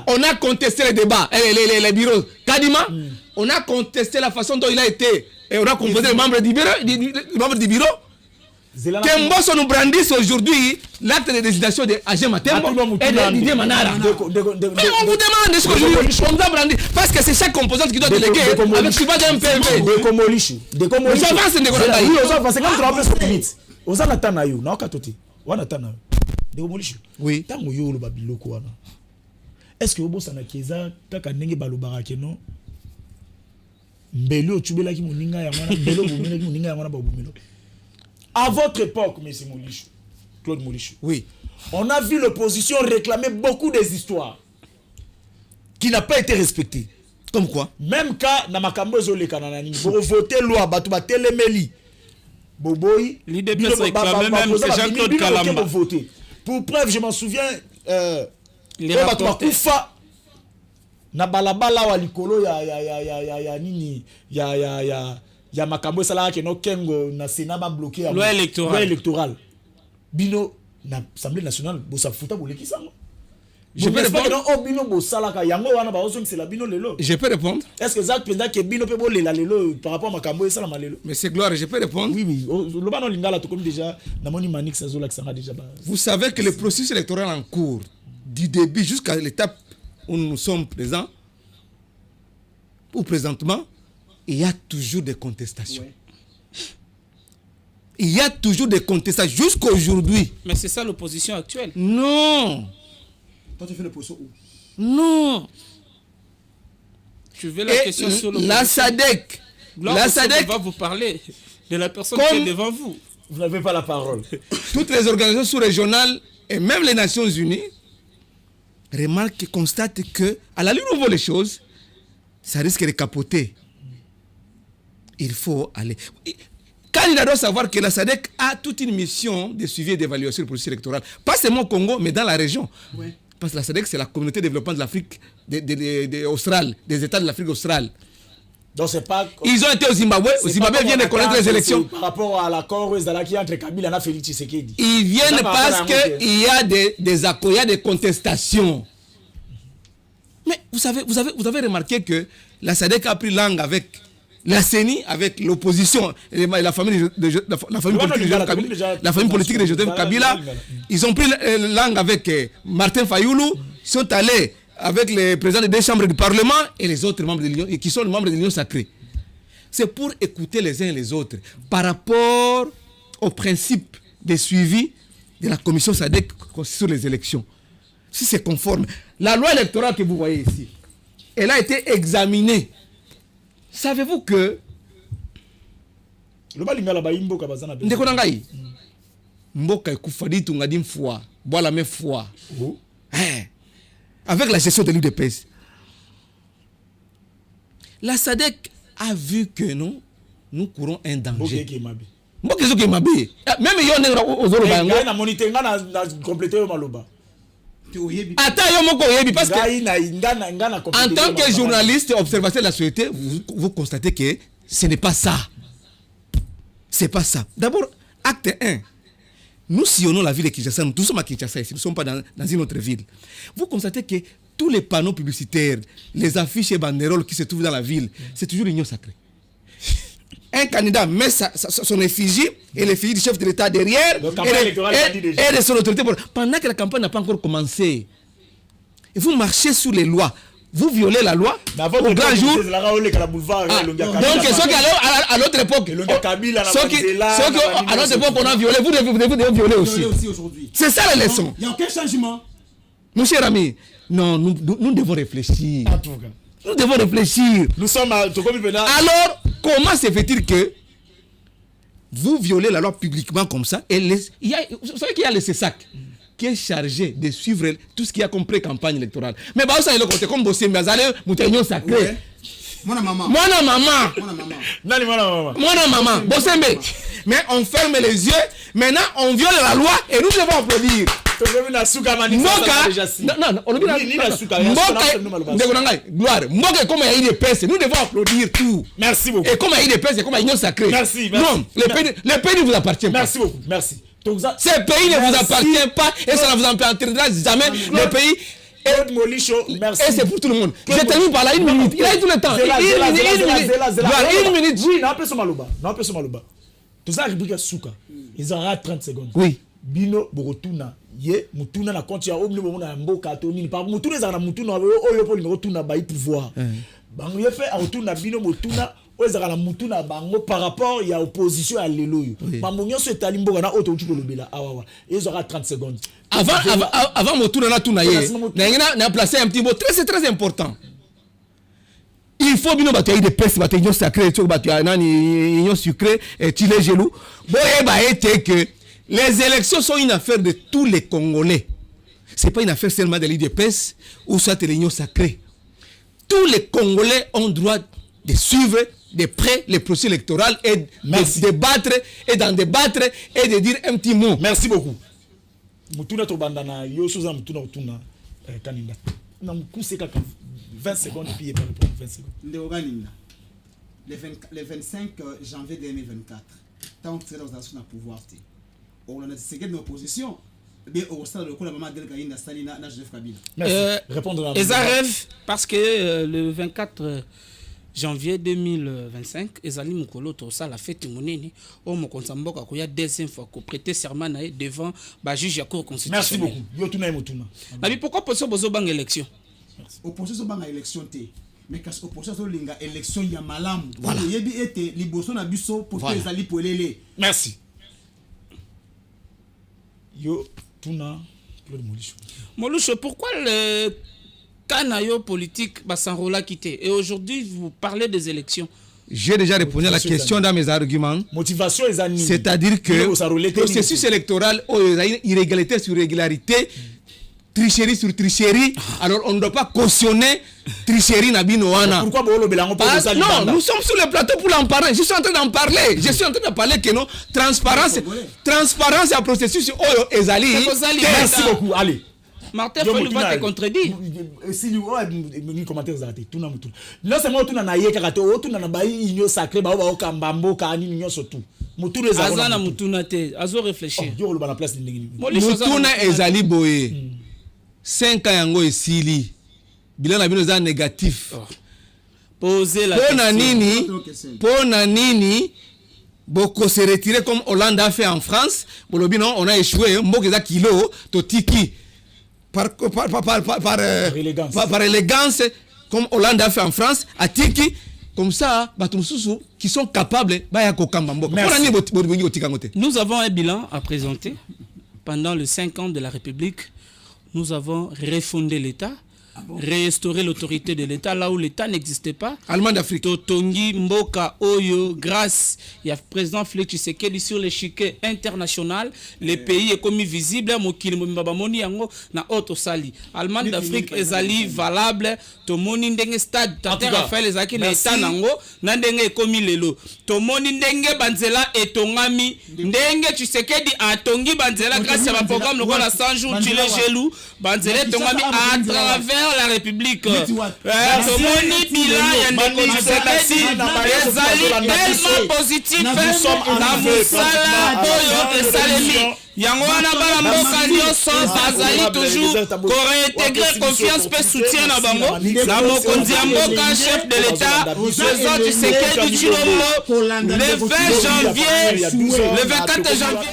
[SPEAKER 1] on a contesté les débats, les bureaux. Kadima, on a contesté la façon dont il a été. Et on a composé les membres du bureau. Kemboso nous brandissent aujourd'hui l'acte de désignation de Agé Matembo et de Didier Manara. Mais on vous demande ce que on doit brandir. Parce que c'est chaque composante qui doit déléguer avec ce qui va d'un PV. Oui.
[SPEAKER 3] Est-ce que vous avez keza kaka ndenge balobaka keno mbelo tubela ki muninga ya mwana mbelo bumela ki muninga ya mwana babumelo. À votre époque, M. Molichou, Claude Molichou,
[SPEAKER 1] oui,
[SPEAKER 3] on a vu l'opposition réclamer beaucoup des histoires qui n'ont pas été respectées.
[SPEAKER 1] Comme quoi?
[SPEAKER 3] Même quand Namakambo Zole Kananani, pour voter loi, Batouba Telemeli, Boboy,
[SPEAKER 2] l'IDPS réclamait même que Jean-Claude Kalamba.
[SPEAKER 3] Pour preuve, je m'en souviens,
[SPEAKER 2] les rapports.
[SPEAKER 3] Na balabala wa likolo ya makambo sala ke no kengo na Sénat ba bloqué
[SPEAKER 2] loi électorale
[SPEAKER 3] bino na Assemblée nationale bo sa futa bo leki sango
[SPEAKER 1] Je peux répondre.
[SPEAKER 4] Je peux répondre.
[SPEAKER 3] Est-ce que Zach Penda qui est bino peut boler la lelo par rapport à Makambo et ça la malelo?
[SPEAKER 4] Mais c'est gloire, je peux répondre.
[SPEAKER 3] Oui, oui. Le banon lingala tout comme déjà, Namoni Manik Sazola qui s'en déjà.
[SPEAKER 4] Vous savez que le processus électoral en cours, du début jusqu'à l'étape où nous sommes présents, ou présentement, il y a toujours des contestations.
[SPEAKER 5] Ouais.
[SPEAKER 4] Il y a toujours des contestations jusqu'à aujourd'hui.
[SPEAKER 2] Mais c'est ça l'opposition actuelle.
[SPEAKER 4] Non,
[SPEAKER 5] Toi, tu fais le procès où?
[SPEAKER 4] non.
[SPEAKER 2] Je vais la question sur l'opposition.
[SPEAKER 4] La SADC, la SADC,
[SPEAKER 2] va vous parler de la personne
[SPEAKER 4] Comme-
[SPEAKER 2] qui est devant vous.
[SPEAKER 3] Vous n'avez pas la parole.
[SPEAKER 4] toutes les organisations sous-régionales et même les Nations Unies remarquent et constatent que, à la lutte où vont les choses, ça risque de capoter. Il faut aller. Candidat doit savoir que la SADC a toute une mission de suivi et d'évaluation du processus électoral. Pas seulement au Congo, mais dans la région.
[SPEAKER 5] Ouais.
[SPEAKER 4] Parce que la SADC, c'est la communauté de développement de l'Afrique australe, des États de l'Afrique australe.
[SPEAKER 3] Donc c'est pas.
[SPEAKER 4] Ils ont été au Zimbabwe. Au Zimbabwe vient de connaître les élections.
[SPEAKER 3] Par rapport à l'accord qui entre Kabila et Félix Tshisekedi.
[SPEAKER 4] Ils viennent parce qu'il y a des accords, il y a des contestations. Mais vous avez remarqué que la SADC a pris langue avec la CENI, avec l'opposition, la famille politique de Joseph Kabila. Ils ont pris langue avec Martin Fayoulou. Ils sont allés avec les présidents des deux chambres du Parlement et les autres membres de l'Union, qui sont les membres de l'Union sacrée. C'est pour écouter les uns et les autres par rapport au principe de suivi de la commission SADC sur les élections. Si c'est conforme. La loi électorale que vous voyez ici, elle a été examinée. Savez-vous que
[SPEAKER 3] Le Balingala Baimbo Kabazana.
[SPEAKER 4] ndeko na ngai mboka ekufa di tunga di mfwa bola me foi. Avec la gestion de l'UDPS, la SADC a vu que nous courons un danger. Mboka ezo ke mabe. Même yo ndenge ozolo bango.
[SPEAKER 3] Na moniteur na compléter au maloba.
[SPEAKER 4] Attends, yo moko yebi parce que en tant que journaliste observateur de la société, vous constatez que ce n'est pas ça. C'est pas ça. D'abord, acte 1. Nous sillonnons la ville de Kinshasa, nous sommes à Kinshasa ici, nous ne sommes pas dans une autre ville. Vous constatez que tous les panneaux publicitaires, les affiches et banderoles qui se trouvent dans la ville, c'est toujours l'union sacrée. Un candidat met son effigie et l'effigie du chef de l'État derrière et de son autorité. Pendant que la campagne n'a pas encore commencé, et vous marchez sur les lois. Vous violez la loi au grand jour. Donc, ceux qui à l'autre époque, à notre époque, on a violé, vous devez violer aussi. C'est ça la leçon.
[SPEAKER 5] Il n'y a aucun changement.
[SPEAKER 4] Mon cher ami, non, nous devons réfléchir. Nous devons réfléchir.
[SPEAKER 3] Nous sommes à
[SPEAKER 4] Alors, comment se fait-il que vous violez la loi publiquement comme ça et vous savez qu'il y a le CESAC qui est chargé de suivre tout ce qu'il y a comme pré-campagne électorale. Mais bah, ça, il est comme Bossé Mbazale, Moutéignon sacré.
[SPEAKER 5] Mon maman.
[SPEAKER 4] Bossembe. Mais on ferme les yeux. Maintenant, on viole la loi et nous devons applaudir. Mboka, comme il y a eu des pèses, nous devons applaudir tout.
[SPEAKER 3] Merci beaucoup.
[SPEAKER 4] Et comme il y a eu des pèses, comme il y a une sacrée.
[SPEAKER 3] Merci.
[SPEAKER 4] Non, le pays ne vous appartient pas.
[SPEAKER 3] Merci beaucoup. Merci.
[SPEAKER 4] Ce pays ne vous appartient pas et ça ne vous appartiendra jamais. Le pays.
[SPEAKER 3] Merci.
[SPEAKER 4] Et c'est pour tout le monde. Je termine par là, une minute. Il a eu tout le temps. Une minute.
[SPEAKER 3] Oui, non, pas Maloba. Tout ça, rubrique Souka. Ils auront 30 secondes.
[SPEAKER 4] Oui.
[SPEAKER 3] Bino Borotuna. Ye, Mutuna na compte ya omni bomona mboka to nini. Par Mutuna za na Mutuna oyo po numéro tuna ba pouvoir. Bango ye fait Mutuna bino Mutuna oyo na Mutuna bango par rapport ya opposition à lelo yo. Mamonyo so etali mboka na auto tu kolobela awawa. Ils auront 30 secondes.
[SPEAKER 4] Avant Mutuna na tuna ye. Na placer un petit mot c'est très important. Il faut bien battre des pestes, battre union sacrée, battre union sucrée, tirer gelou. Bon, que les élections sont une affaire de tous les Congolais. C'est pas une affaire seulement de l'IDPS ou soit de l'union sacrée. Tous les Congolais ont droit de suivre de près les processus électoraux et de débattre et d'en débattre et de dire un petit mot.
[SPEAKER 3] Merci beaucoup. Mutuna to bandana yo soza mutuna utuna kaninda. Na mukuse kaka 20 secondes puis par rapport 20 secondes.
[SPEAKER 5] Le 25 janvier 2024, tant que c'est dans un pouvoir, on a décidé de l'opposition. mais au stade le maman Adel Kainda Sali na Joseph Kabila.
[SPEAKER 3] Merci. Répondre à
[SPEAKER 2] Et ça rêve parce que le 24 janvier 2025, Ezali Mukolo ça la fête monene au Mokonsamboka ko ya deuxième fois ko prêter serment devant ba juge ya cour constitutionnelle.
[SPEAKER 3] Merci beaucoup. Yo tuna mutuna.
[SPEAKER 2] Nabi pourquoi position bozo bang élection?
[SPEAKER 5] Opposition bang élection té. Mais quand opposition linga élection ya malamu. Yebi été liboso na biso pour que Ezali polele.
[SPEAKER 3] Merci. Yo tuna Claude Molucho.
[SPEAKER 2] Molucho, pourquoi le canaillot politique s'enrôle quitté et aujourd'hui vous parlez des élections?
[SPEAKER 1] J'ai déjà répondu à la question dans mes arguments.
[SPEAKER 3] Motivation est annie.
[SPEAKER 1] C'est-à-dire que le processus électoral, irrégularité sur irrégularité, tricherie sur tricherie, alors on ne doit pas cautionner tricherie Nabinoana.
[SPEAKER 3] Pourquoi Bolo Belango pas ça?
[SPEAKER 1] Non, nous sommes sur le plateau pour en parler. Je suis en train d'en parler. Je suis en train de parler que non, transparence et un processus Ezali.
[SPEAKER 3] Merci beaucoup. Allez.
[SPEAKER 2] Martin Fayulu va te contredire.
[SPEAKER 3] Si nous avons commentaire zaté tout na mutu. Non seulement tout na naye karato, tout na bayi inyo sacré ba ba okambambo ka ni inyo surtout. Mutu les
[SPEAKER 2] azana mutu na te, azo réfléchir.
[SPEAKER 3] Yo le na place ndingi.
[SPEAKER 1] Mutu na Ezali boye. 5 ans yango esili. Bilan na bino za négatif.
[SPEAKER 2] Poser la question.
[SPEAKER 1] Pona nini Boko se retirer comme Hollande a fait en France. Bolobi non, on a échoué. Mboke za kilo totiki. Par élégance, comme Hollande a fait en France, à Tiki, comme ça, qui sont capables.
[SPEAKER 2] Nous avons un bilan à présenter. Pendant les 5 ans de la République, nous avons refondé l'État, restauré l'autorité de l'État là où l'État n'existait pas.
[SPEAKER 1] Allemand d'Afrique.
[SPEAKER 2] Totongi, Mboka, Oyo, grâce, il y a président Félix Tshisekedi sur l'échiquier international. Les pays est commis visible. Mokili Mbabamoni yango na auto sali. Allemand d'Afrique ezali valable. Tomoni ndenge stade. Tante Raphaël ezaki na État nango. Nandenge commis lelo. Tomoni ndenge banzela etongami. Ndenge Tshisekedi atongi banzela grâce à ma programme le la 100 jours tu les gelou. Banzela etongami à travers la République. Tomoni bilan ya ndeko Tshisekedi ezali tellement positif na musala oyo esalemi yango wana bana mboka nyonso bazali toujours koréintégrer confiance pe soutien na bango na mokonzi ya mboka chef de l'État président Tshisekedi Tshilombo le 20 janvier le 24 janvier